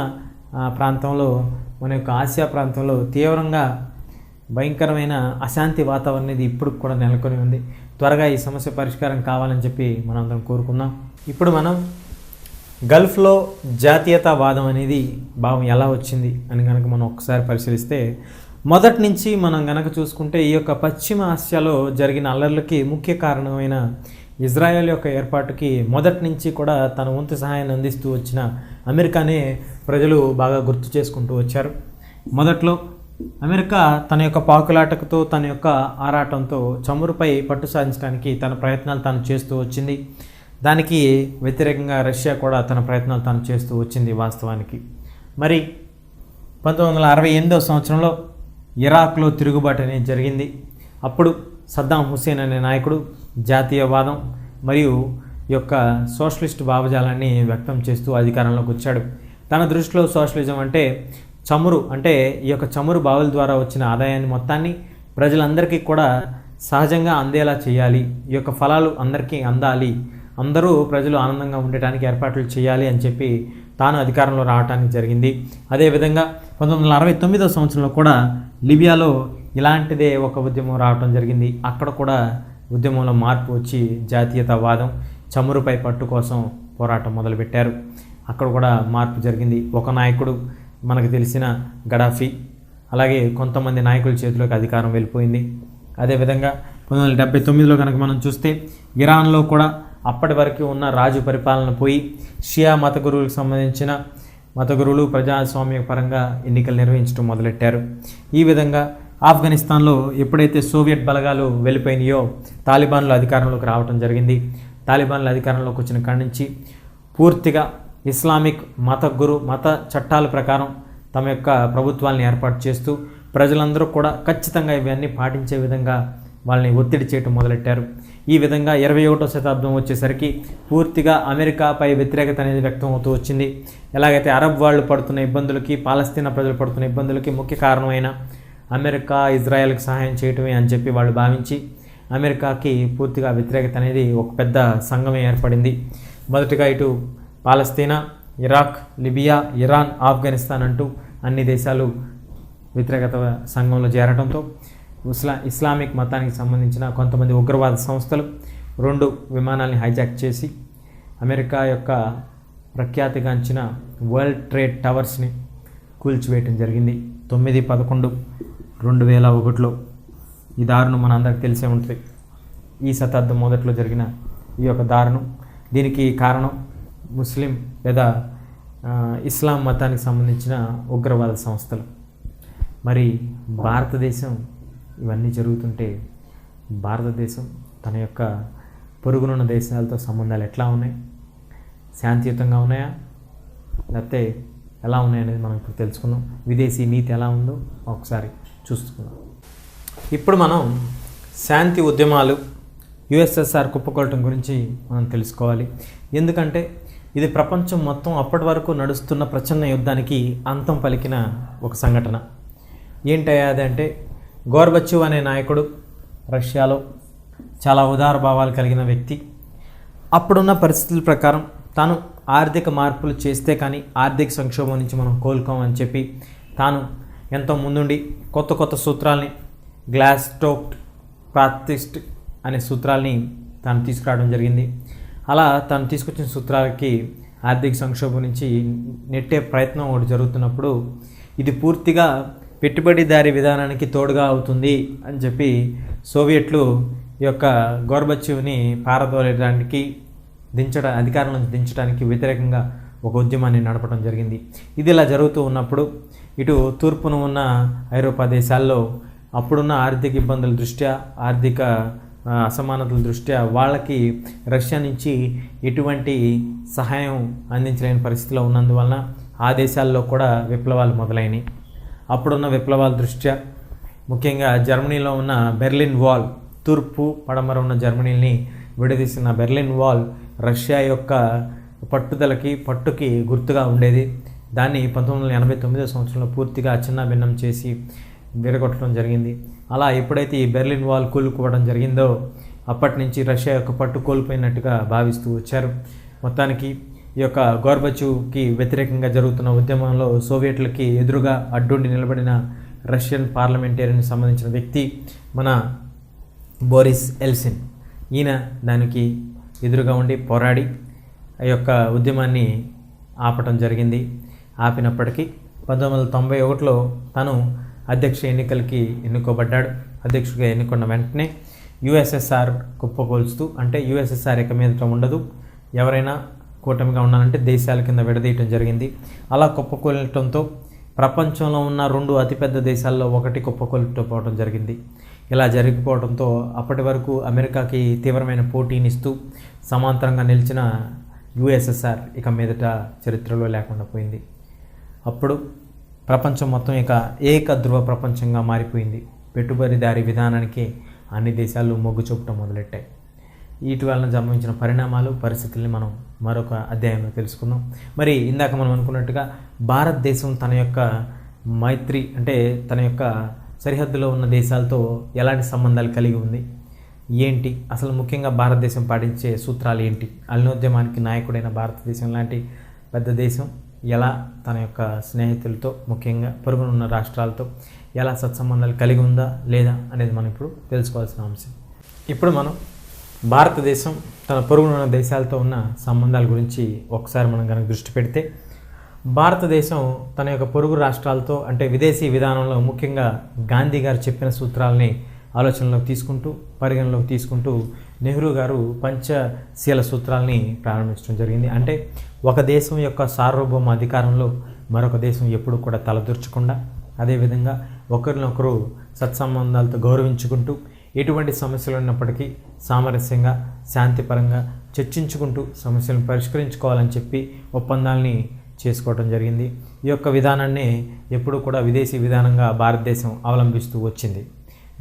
ప్రాంతంలో, మన యొక్క ఆసియా ప్రాంతంలో తీవ్రంగా భయంకరమైన అశాంతి వాతావరణం అనేది ఇప్పుడు కూడా నెలకొని ఉంది. త్వరగా ఈ సమస్య పరిష్కారం కావాలని చెప్పి మనం అందరం కోరుకుందాం. ఇప్పుడు మనం గల్ఫ్లో జాతీయతావాదం అనేది భావం ఎలా వచ్చింది అని కనుక మనం ఒకసారి పరిశీలిస్తే, మొదటి నుంచి మనం కనుక చూసుకుంటే ఈ యొక్క పశ్చిమ ఆసియాలో జరిగిన అల్లర్లకి ముఖ్య కారణమైన ఇజ్రాయెల్ యొక్క ఏర్పాటుకి మొదటి నుంచి కూడా తన వంతు సహాయాన్ని అందిస్తూ వచ్చిన అమెరికానే ప్రజలు బాగా గుర్తు చేసుకుంటూ వచ్చారు. మొదట్లో అమెరికా తన యొక్క పాకులాటకుతో, తన యొక్క ఆరాటంతో చమురుపై పట్టు సాధించడానికి తన ప్రయత్నాలు తాను చేస్తూ వచ్చింది. దానికి వ్యతిరేకంగా రష్యా కూడా తన ప్రయత్నాలు తాను చేస్తూ వచ్చింది వాస్తవానికి. మరి 1968వ సంవత్సరంలో ఇరాక్లో తిరుగుబాటు అనేది జరిగింది. అప్పుడు సద్దాం హుస్సేన్ అనే నాయకుడు జాతీయవాదం మరియు ఈ యొక్క సోషలిస్ట్ భావజాలాన్ని వ్యక్తం చేస్తూ అధికారంలోకి వచ్చాడు. తన దృష్టిలో సోషలిజం అంటే ఈ యొక్క చమురు బావుల ద్వారా వచ్చిన ఆదాయాన్ని మొత్తాన్ని ప్రజలందరికీ కూడా సహజంగా అందేలా చేయాలి, ఈ యొక్క ఫలాలు అందరికీ అందాలి, అందరూ ప్రజలు ఆనందంగా ఉండటానికి ఏర్పాట్లు చేయాలి అని చెప్పి తాను అధికారంలో రావడానికి జరిగింది. అదేవిధంగా 1969వ సంవత్సరంలో కూడా లిబియాలో ఇలాంటిదే ఒక ఉద్యమం రావడం జరిగింది. అక్కడ కూడా ఉద్యమంలో మార్పు వచ్చి జాతీయతావాదం, చమురుపై పట్టు కోసం పోరాటం మొదలుపెట్టారు. అక్కడ కూడా మార్పు జరిగింది. ఒక నాయకుడు మనకు తెలిసిన గడాఫీ, అలాగే కొంతమంది నాయకుల చేతిలోకి అధికారం వెళ్ళిపోయింది. అదేవిధంగా 1979లో కనుక మనం చూస్తే ఇరాన్లో కూడా అప్పటి వరకు ఉన్న రాజు పరిపాలన పోయి షియా మత గురువులకు సంబంధించిన మత గురువులు ప్రజాస్వామ్య పరంగా ఎన్నికలు నిర్వహించడం మొదలెట్టారు. ఈ విధంగా ఆఫ్ఘనిస్తాన్లో ఎప్పుడైతే సోవియట్ బలగాలు వెళ్ళిపోయినాయో తాలిబాన్లు అధికారంలోకి రావడం జరిగింది. తాలిబాన్లు అధికారంలోకి వచ్చిన కాడి నుంచి పూర్తిగా ఇస్లామిక్ మత చట్టాల ప్రకారం తమ యొక్క ప్రభుత్వాలను ఏర్పాటు చేస్తూ ప్రజలందరూ కూడా ఖచ్చితంగా ఇవన్నీ పాటించే విధంగా వాళ్ళని ఒత్తిడి చేయటం మొదలెట్టారు. ఈ విధంగా 21వ శతాబ్దం వచ్చేసరికి పూర్తిగా అమెరికాపై వ్యతిరేకత అనేది వ్యక్తం అవుతూ వచ్చింది. ఎలాగైతే అరబ్ వాళ్ళు పడుతున్న ఇబ్బందులకి, పాలస్తీనా ప్రజలు పడుతున్న ఇబ్బందులకి ముఖ్య కారణమైన అమెరికా ఇజ్రాయెల్కి సహాయం చేయటమే అని చెప్పి వాళ్ళు భావించి అమెరికాకి పూర్తిగా వ్యతిరేకత అనేది ఒక పెద్ద సంఘమే ఏర్పడింది. మొదటిగా ఇటు పాలస్తీనా, ఇరాక్, లిబియా, ఇరాన్, ఆఫ్ఘనిస్తాన్ అంటూ అన్ని దేశాలు వ్యతిరేకత సంఘంలో చేరడంతో ఇస్లామిక్ మతానికి సంబంధించిన కొంతమంది ఉగ్రవాద సంస్థలు 2 విమానాల్ని హైజాక్ చేసి అమెరికా యొక్క ప్రఖ్యాతిగాంచిన వరల్డ్ ట్రేడ్ టవర్స్ని కూల్చివేయటం జరిగింది 9/11/2001లో. ఈ దారుణం మన అందరికి తెలిసే ఉంటుంది. ఈ శతాబ్దం మొదట్లో జరిగిన ఈ యొక్క దారుణం. దీనికి కారణం ముస్లిం లేదా ఇస్లాం మతానికి సంబంధించిన ఉగ్రవాద సంస్థలు. మరి భారతదేశం ఇవన్నీ జరుగుతుంటే భారతదేశం తన యొక్క పొరుగునున్న దేశాలతో సంబంధాలు ఎట్లా ఉన్నాయి? శాంతియుతంగా ఉన్నాయా లేకపోతే ఎలా ఉన్నాయనేది మనం ఇప్పుడు తెలుసుకుందాం. విదేశీ నీతి ఎలా ఉందో ఒకసారి చూసుకుందాం. ఇప్పుడు మనం శాంతి ఉద్యమాలు యుఎస్ఎస్ఆర్ కుప్పకొట్టడం గురించి మనం తెలుసుకోవాలి. ఎందుకంటే ఇది ప్రపంచం మొత్తం అప్పటి వరకు నడుస్తున్న ప్రచన్న యుద్ధానికి అంతం పలికిన ఒక సంఘటన. ఏంటయ్యా అదంటే, గోర్బచ్చేవ్ అనే నాయకుడు రష్యాలో చాలా ఉదార భావాలు కలిగిన వ్యక్తి. అప్పుడున్న పరిస్థితుల ప్రకారం తాను ఆర్థిక మార్పులు చేస్తే కానీ ఆర్థిక సంక్షోభం నుంచి మనం కోలుకోమని చెప్పి తాను ఎంతో ముందుండి కొత్త కొత్త సూత్రాల్ని, గ్లాస్ స్టోక్డ్ ప్రాక్టిస్ట్ అనే సూత్రాల్ని తాను తీసుకురావడం జరిగింది. అలా తాను తీసుకొచ్చిన సూత్రాలకి ఆర్థిక సంక్షోభం నుంచి నెట్టే ప్రయత్నం ఒకటి జరుగుతున్నప్పుడు ఇది పూర్తిగా పెట్టుబడిదారీ విధానానికి తోడుగా అవుతుంది అని చెప్పి సోవియట్లు ఈ యొక్క గోర్బచ్చేవ్ని పారదోలడానికి అధికారం నుంచి దించడానికి వ్యతిరేకంగా ఒక ఉద్యమాన్ని నడపడం జరిగింది. ఇది ఇలా జరుగుతూ ఉన్నప్పుడు ఇటు తూర్పున ఉన్న ఐరోపా దేశాల్లో అప్పుడున్న ఆర్థిక ఇబ్బందుల దృష్ట్యా, ఆర్థిక అసమానతల దృష్ట్యా వాళ్ళకి రష్యా నుంచి ఎటువంటి సహాయం అందించలేని పరిస్థితిలో ఉన్నందువలన ఆ దేశాల్లో కూడా విప్లవాలు మొదలైనవి. అప్పుడున్న విప్లవాల దృష్ట్యా ముఖ్యంగా జర్మనీలో ఉన్న బెర్లిన్ వాల్, తూర్పు పడమర ఉన్న జర్మనీని విడదీసిన బెర్లిన్ వాల్ రష్యా యొక్క పట్టుకి గుర్తుగా ఉండేది. దాన్ని 1989 సంవత్సరంలో పూర్తిగా చిన్నాభిన్నం చేసి విరగొట్టడం జరిగింది. అలా ఎప్పుడైతే ఈ బెర్లిన్ వాల్ కూలుకోవడం జరిగిందో అప్పటి నుంచి రష్యా యొక్క పట్టు కోల్పోయినట్టుగా భావిస్తూ వచ్చారు. మొత్తానికి ఈ యొక్క గోర్బచ్చేవ్కి వ్యతిరేకంగా జరుగుతున్న ఉద్యమంలో సోవియట్లకి ఎదురుగా అడ్డుండి నిలబడిన రష్యన్ పార్లమెంటేరియన్కి సంబంధించిన వ్యక్తి మన బోరిస్ ఎల్సిన్. ఈయన దానికి ఎదురుగా ఉండి పోరాడి ఆ యొక్క ఉద్యమాన్ని ఆపటం జరిగింది. ఆపినప్పటికీ 1991లో తను అధ్యక్ష ఎన్నికలకి ఎన్నుకోబడ్డాడు. అధ్యక్షుడిగా ఎన్నుకున్న వెంటనే యుఎస్ఎస్ఆర్ కుప్పకూల్చుతూ, అంటే యుఎస్ఎస్ఆర్ ఇక మీదట ఉండదు, ఎవరైనా కూటమిగా ఉండాలంటే దేశాల కింద విడదీయటం జరిగింది. అలా కుప్పకూలటంతో ప్రపంచంలో ఉన్న 2 అతిపెద్ద దేశాల్లో ఒకటి కుప్పకూలిపోవడం జరిగింది. ఇలా జరిగిపోవడంతో అప్పటి వరకు అమెరికాకి తీవ్రమైన పోటీనిస్తూ సమాంతరంగా నిలిచిన యుఎస్ఎస్ఆర్ ఇక మీదట చరిత్రలో లేకుండా పోయింది. అప్పుడు ప్రపంచం మొత్తం ఇక ఏకధ్రువ ప్రపంచంగా మారిపోయింది. పెట్టుబడిదారీ విధానానికి అన్ని దేశాలు మొగ్గు చూపటం మొదలెట్టాయి. వీటి వలన సంభవించిన పరిణామాలు, పరిస్థితుల్ని మనం మరొక అధ్యాయంలో తెలుసుకుందాం. మరి ఇందాక మనం అనుకున్నట్టుగా భారతదేశం తన యొక్క మైత్రి, అంటే తన యొక్క సరిహద్దులో ఉన్న దేశాలతో ఎలాంటి సంబంధాలు కలిగి ఉంది, ఏంటి అసలు ముఖ్యంగా భారతదేశం పాటించే సూత్రాలు ఏంటి, అల్నోద్యమానికి నాయకుడైన భారతదేశం లాంటి పెద్ద దేశం ఎలా తన యొక్క స్నేహితులతో, ముఖ్యంగా పొరుగునున్న రాష్ట్రాలతో ఎలా సత్సంబంధాలు కలిగి ఉందా లేదా అనేది మనం ఇప్పుడు తెలుసుకోవాల్సిన అంశం. ఇప్పుడు మనం భారతదేశం తన పొరుగునున్న దేశాలతో ఉన్న సంబంధాల గురించి ఒకసారి మనం కనుక దృష్టి పెడితే, భారతదేశం తన యొక్క పొరుగు రాష్ట్రాలతో, అంటే విదేశీ విధానంలో ముఖ్యంగా గాంధీ గారు చెప్పిన సూత్రాలని ఆలోచనలోకి తీసుకుంటూ, పరిగణలోకి తీసుకుంటూ నెహ్రూ గారు పంచశీల సూత్రాలని ప్రారంభించడం జరిగింది. అంటే ఒక దేశం యొక్క సార్వభౌమ అధికారంలో మరొక దేశం ఎప్పుడు కూడా తలదూర్చకుండా, అదేవిధంగా ఒకరినొకరు సత్సంబంధాలతో గౌరవించుకుంటూ, ఎటువంటి సమస్యలు ఉన్నప్పటికీ సామరస్యంగా, శాంతిపరంగా చర్చించుకుంటూ సమస్యలను పరిష్కరించుకోవాలని చెప్పి ఒప్పందాలని చేసుకోవడం జరిగింది. ఈ యొక్క విధానాన్ని ఎప్పుడు కూడా విదేశీ విధానంగా భారతదేశం అవలంబిస్తూ వచ్చింది.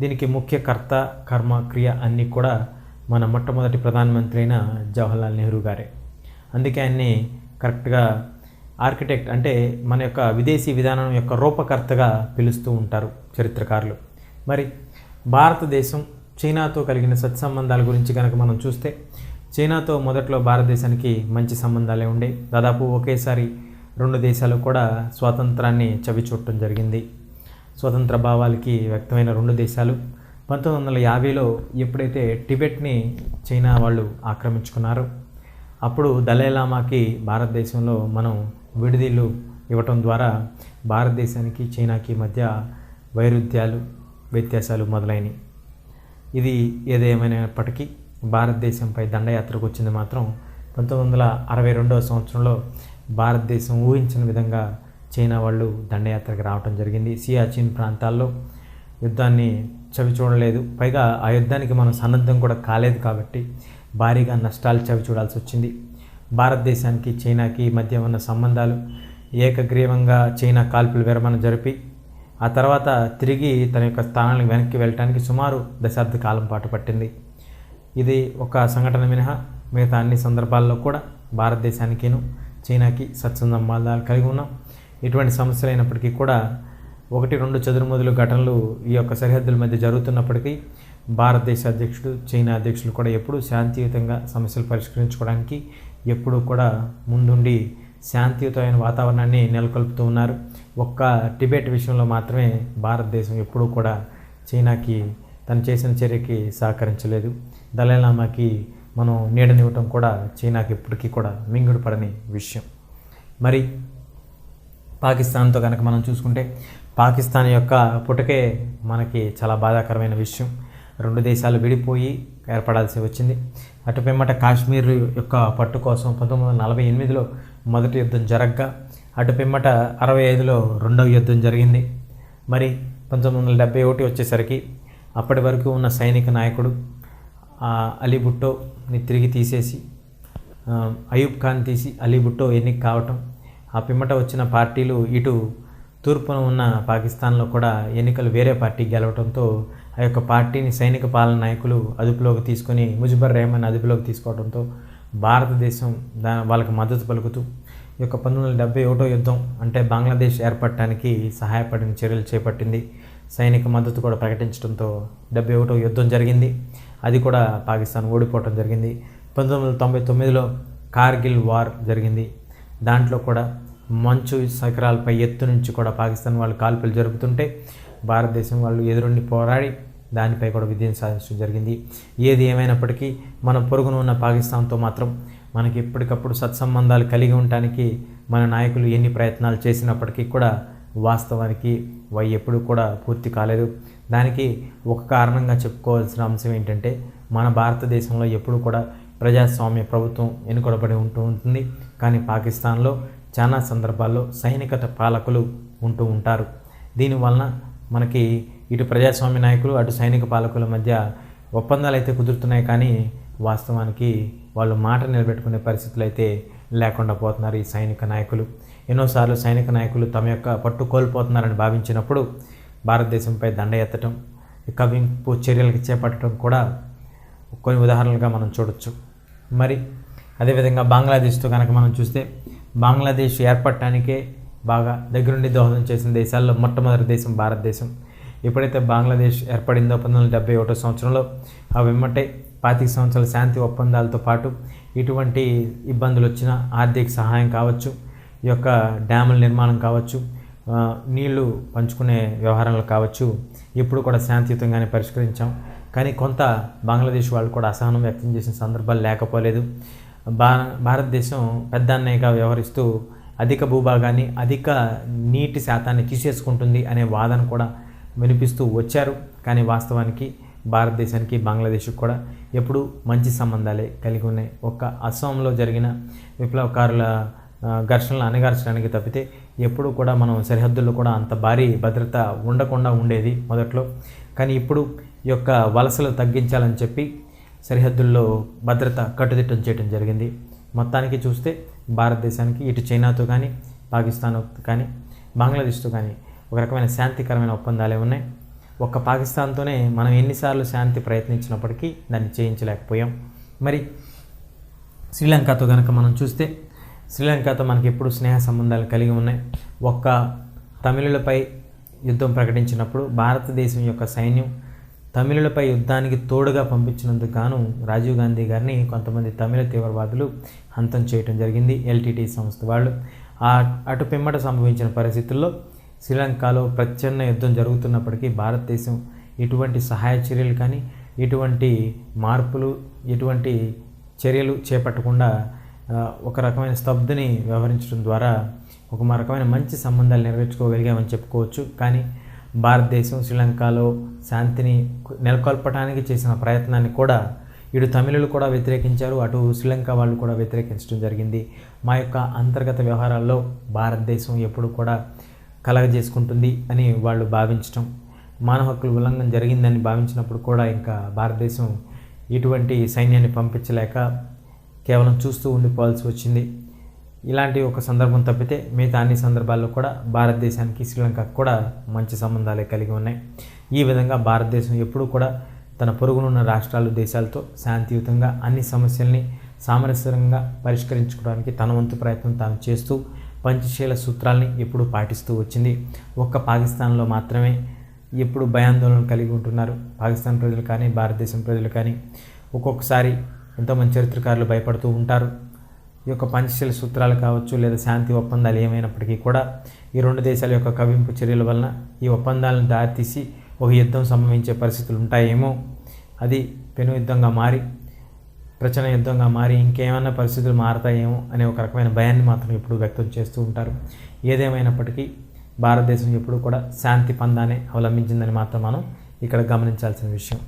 దీనికి ముఖ్య కర్త కర్మ క్రియ అన్నీ కూడా మన మొట్టమొదటి ప్రధానమంత్రి అయిన జవహర్లాల్ నెహ్రూ గారే. అందుకే ఆయన్ని కరెక్ట్గా ఆర్కిటెక్ట్ అంటే మన యొక్క విదేశీ విధానం యొక్క రూపకర్తగా పిలుస్తూ ఉంటారు చరిత్రకారులు. మరి భారతదేశం చైనాతో కలిగిన సత్సంబంధాల గురించి కనుక మనం చూస్తే, చైనాతో మొదట్లో భారతదేశానికి మంచి సంబంధాలే ఉండే. దాదాపు ఒకేసారి 2 దేశాలు కూడా స్వాతంత్రాన్ని చవిచూడటం జరిగింది. స్వతంత్ర భావాలకి వ్యక్తమైన 2 దేశాలు 1950లో ఎప్పుడైతే టిబెట్ని చైనా వాళ్ళు ఆక్రమించుకున్నారో అప్పుడు దలైలామాకి భారతదేశంలో మనం విడిదిల్లు ఇవ్వటం ద్వారా భారతదేశానికి చైనాకి మధ్య వైరుధ్యాలు వ్యత్యాసాలు మొదలైనవి. ఇది ఏదేమైనప్పటికీ భారతదేశంపై దండయాత్రకు వచ్చింది మాత్రం 1962వ సంవత్సరంలో భారతదేశం ఊహించిన విధంగా చైనా వాళ్ళు దండయాత్రకు రావడం జరిగింది. సియాచిన్ ప్రాంతాల్లో యుద్ధాన్ని చవి చూడలేదు. పైగా ఆ యుద్ధానికి మనం సన్నద్ధం కూడా కాలేదు కాబట్టి భారీగా నష్టాలు చవి చూడాల్సి వచ్చింది. భారతదేశానికి చైనాకి మధ్య ఉన్న సంబంధాలు ఏకగ్రీవంగా చైనా కాల్పుల విరమణ జరిపి ఆ తర్వాత తిరిగి తన యొక్క స్థానానికి వెనక్కి వెళ్ళటానికి సుమారు దశాబ్ద కాలం పాటు పట్టింది. ఇది ఒక సంఘటన మినహా మిగతా అన్ని సందర్భాల్లో కూడా భారతదేశానికిను చైనాకి సత్సంబంధాలు కలిగి ఉన్నాం. ఎటువంటి సమస్యలు అయినప్పటికీ కూడా 1-2 చదురుమదులు ఘటనలు ఈ యొక్క సరిహద్దుల మధ్య జరుగుతున్నప్పటికీ భారతదేశ అధ్యక్షుడు చైనా అధ్యక్షులు కూడా ఎప్పుడూ శాంతియుతంగా సమస్యలు పరిష్కరించుకోవడానికి ఎప్పుడూ కూడా ముందుండి శాంతియుతమైన వాతావరణాన్ని నెలకొల్పుతూ ఉన్నారు. ఒక్క టిబెట్ విషయంలో మాత్రమే భారతదేశం ఎప్పుడూ కూడా చైనాకి తను చేసిన చర్యకి సహకరించలేదు. దలైలామాకి మనం నీడనివ్వటం కూడా చైనాకి ఎప్పటికీ కూడా మింగుడు పడని విషయం. మరి పాకిస్తాన్తో కనుక మనం చూసుకుంటే పాకిస్తాన్ యొక్క పుటకే మనకి చాలా బాధాకరమైన విషయం. 2 దేశాలు విడిపోయి ఏర్పడాల్సి వచ్చింది. అటు పిమ్మట కాశ్మీర్ యొక్క పట్టు కోసం 1948లో మొదటి యుద్ధం జరగ్గా అటు పిమ్మట 65లో రెండవ యుద్ధం జరిగింది. మరి 1971 వచ్చేసరికి అప్పటి వరకు ఉన్న సైనిక నాయకుడు అలీ భుట్టోని తిరిగి తీసేసి అయూబ్ ఖాన్ తీసి అలీ భుట్టో ఎన్నిక కావటం, ఆ పిమ్మట వచ్చిన పార్టీలు ఇటు తూర్పున ఉన్న పాకిస్తాన్లో కూడా ఎన్నికలు వేరే పార్టీ గెలవడంతో ఆ యొక్క పార్టీని సైనిక పాలన నాయకులు అదుపులోకి తీసుకొని ముజిబుర్ రెహమాన్ అదుపులోకి తీసుకోవడంతో భారతదేశం వాళ్ళకి మద్దతు పలుకుతూ ఈ యొక్క 1971 యుద్ధం అంటే బంగ్లాదేశ్ ఏర్పడటానికి సహాయపడిన చర్యలు చేపట్టింది. సైనిక మద్దతు కూడా ప్రకటించడంతో 71 యుద్ధం జరిగింది. అది కూడా పాకిస్తాన్ ఓడిపోవటం జరిగింది. 1999లో కార్గిల్ వార్ జరిగింది. దాంట్లో కూడా మంచు శిఖరాలపై ఎత్తు నుంచి కూడా పాకిస్తాన్ వాళ్ళు కాల్పులు జరుపుతుంటే భారతదేశం వాళ్ళు ఎదురుండి పోరాడి దానిపై కూడా విజయం సాధించడం జరిగింది. ఏది ఏమైనప్పటికీ మన పొరుగున ఉన్న పాకిస్తాన్తో మాత్రం మనకి ఎప్పటికప్పుడు సత్సంబంధాలు కలిగి ఉండటానికి మన నాయకులు ఎన్ని ప్రయత్నాలు చేసినప్పటికీ కూడా వాస్తవానికి ఎప్పుడు కూడా పూర్తి కాలేదు. దానికి ఒక కారణంగా చెప్పుకోవాల్సిన అంశం ఏంటంటే మన భారతదేశంలో ఎప్పుడు కూడా ప్రజాస్వామ్య ప్రభుత్వం ఎన్నుకోబడి ఉంటుంది. కానీ పాకిస్తాన్లో చాలా సందర్భాల్లో సైనిక పాలకులు ఉంటూ ఉంటారు. దీనివలన మనకి ఇటు ప్రజాస్వామ్య నాయకులు అటు సైనిక పాలకుల మధ్య ఒప్పందాలు అయితే కుదురుతున్నాయి, కానీ వాస్తవానికి వాళ్ళు మాట నిలబెట్టుకునే పరిస్థితులు అయితే లేకుండా పోతున్నారు ఈ సైనిక నాయకులు. ఎన్నోసార్లు సైనిక నాయకులు తమ యొక్క పట్టు కోల్పోతున్నారని భావించినప్పుడు భారతదేశంపై దండ ఎత్తడం, కవింపు చర్యలకు చేపట్టడం కూడా కొన్ని ఉదాహరణలుగా మనం చూడొచ్చు. మరి అదేవిధంగా బంగ్లాదేశ్తో కనుక మనం చూస్తే బంగ్లాదేశ్ ఏర్పడటానికే బాగా దగ్గరుండి దోహదం చేసిన దేశాల్లో మొట్టమొదటి దేశం భారతదేశం. ఎప్పుడైతే బంగ్లాదేశ్ ఏర్పడిందో 1971 సంవత్సరంలో ఆ వెమ్మటే 25 సంవత్సరాల శాంతి ఒప్పందాలతో పాటు ఇటువంటి ఇబ్బందులు వచ్చినా ఆర్థిక సహాయం కావచ్చు, ఈ యొక్క డ్యాముల నిర్మాణం కావచ్చు, నీళ్లు పంచుకునే వ్యవహారాలు కావచ్చు, ఇప్పుడు కూడా శాంతియుతంగానే పరిష్కరించాం. కానీ కొంత బంగ్లాదేశ్ వాళ్ళు కూడా అసహనం వ్యక్తం చేసిన సందర్భాలు లేకపోలేదు. భారతదేశం పెద్ద అన్నయ్యగా వ్యవహరిస్తూ అధిక భూభాగాన్ని అధిక నీటి శాతాన్ని తీసేసుకుంటుంది అనే వాదన కూడా వినిపిస్తూ వచ్చారు. కానీ వాస్తవానికి భారతదేశానికి బంగ్లాదేశ్కి కూడా ఎప్పుడూ మంచి సంబంధాలే కలిగి ఉన్నాయి. ఒక్క అస్సాంలో జరిగిన విప్లవకారుల ఘర్షణలు అణగార్చడానికి తప్పితే ఎప్పుడు కూడా మనం సరిహద్దుల్లో కూడా అంత భారీ భద్రత ఉండకుండా ఉండేది మొదట్లో. కానీ ఇప్పుడు ఈ యొక్క వలసలు తగ్గించాలని చెప్పి సరిహద్దుల్లో భద్రత కట్టుదిట్టం చేయడం జరిగింది. మొత్తానికి చూస్తే భారతదేశానికి ఇటు చైనాతో కానీ పాకిస్తాన్తో కానీ బంగ్లాదేశ్తో కానీ ఒక రకమైన శాంతికరమైన ఒప్పందాలే ఉన్నాయి. ఒక్క పాకిస్తాన్తోనే మనం ఎన్నిసార్లు శాంతి ప్రయత్నించినప్పటికీ దాన్ని చేయించలేకపోయాం. మరి శ్రీలంకతో కనుక మనం చూస్తే శ్రీలంకతో మనకి ఎప్పుడు స్నేహ సంబంధాలు కలిగి ఉన్నాయి. ఒక్క తమిళులపై యుద్ధం ప్రకటించినప్పుడు భారతదేశం యొక్క సైన్యం తమిళులపై యుద్ధానికి తోడుగా పంపించినందుకు గాను రాజీవ్ గాంధీ గారిని కొంతమంది తమిళ తీవ్రవాదులు హంతం చేయడం జరిగింది, ఎల్టీటీ సంస్థ వాళ్ళు. అటు పిమ్మట సంభవించిన పరిస్థితుల్లో శ్రీలంకలో ప్రచ్ఛన్న యుద్ధం జరుగుతున్నప్పటికీ భారతదేశం ఎటువంటి సహాయ చర్యలు కానీ ఎటువంటి మార్పులు ఎటువంటి చర్యలు చేపట్టకుండా ఒక రకమైన స్తబ్దుని వ్యవహరించడం ద్వారా ఒక రకమైన మంచి సంబంధాలు నెరవేర్చుకోగలిగామని చెప్పుకోవచ్చు. కానీ భారతదేశం శ్రీలంకలో శాంతిని నెలకొల్పడానికి చేసిన ప్రయత్నాన్ని కూడా ఇటు తమిళులు కూడా వ్యతిరేకించారు, అటు శ్రీలంక వాళ్ళు కూడా వ్యతిరేకించడం జరిగింది. మా యొక్క అంతర్గత వ్యవహారాల్లో భారతదేశం ఎప్పుడు కూడా కలగజేసుకుంటుంది అని వాళ్ళు భావించడం, మానవ హక్కుల ఉల్లంఘన జరిగిందని భావించినప్పుడు కూడా ఇంకా భారతదేశం ఇటువంటి సైన్యాన్ని పంపించలేక కేవలం చూస్తూ ఉండిపోవాల్సి వచ్చింది. ఇలాంటి ఒక సందర్భం తప్పితే మిగతా అన్ని సందర్భాల్లో కూడా భారతదేశానికి శ్రీలంకకు కూడా మంచి సంబంధాలే కలిగి ఉన్నాయి. ఈ విధంగా భారతదేశం ఎప్పుడూ కూడా తన పొరుగునున్న రాష్ట్రాలు దేశాలతో శాంతియుతంగా అన్ని సమస్యల్ని సామరస్యంగా పరిష్కరించుకోవడానికి తన వంతు ప్రయత్నం తాను చేస్తూ పంచశీల సూత్రాల్ని ఎప్పుడూ పాటిస్తూ వచ్చింది. ఒక్క పాకిస్తాన్లో మాత్రమే ఎప్పుడు భయాందోళన కలిగి ఉంటున్నారు పాకిస్తాన్ ప్రజలు కానీ భారతదేశం ప్రజలు కానీ. ఒక్కొక్కసారి ఎంతోమంది చరిత్రకారులు భయపడుతూ ఉంటారు. ఈ యొక్క పంచశీల సూత్రాలు కావచ్చు లేదా శాంతి ఒప్పందాలు ఏమైనప్పటికీ కూడా ఈ రెండు దేశాల యొక్క కవింపు చర్యల వలన ఈ ఒప్పందాలను దారితీసి ఒక యుద్ధం సంభవించే పరిస్థితులు ఉంటాయేమో, అది పెను యుద్ధంగా మారి ప్రచన యుద్ధంగా మారి ఇంకేమైనా పరిస్థితులు మారతాయేమో అనే ఒక రకమైన భయాన్ని మాత్రం ఎప్పుడూ వ్యక్తం చేస్తూ ఉంటారు. ఏదేమైనప్పటికీ భారతదేశం ఎప్పుడూ కూడా శాంతి పందాన్ని అవలంబించిందని మాత్రం మనం ఇక్కడ గమనించాల్సిన విషయం.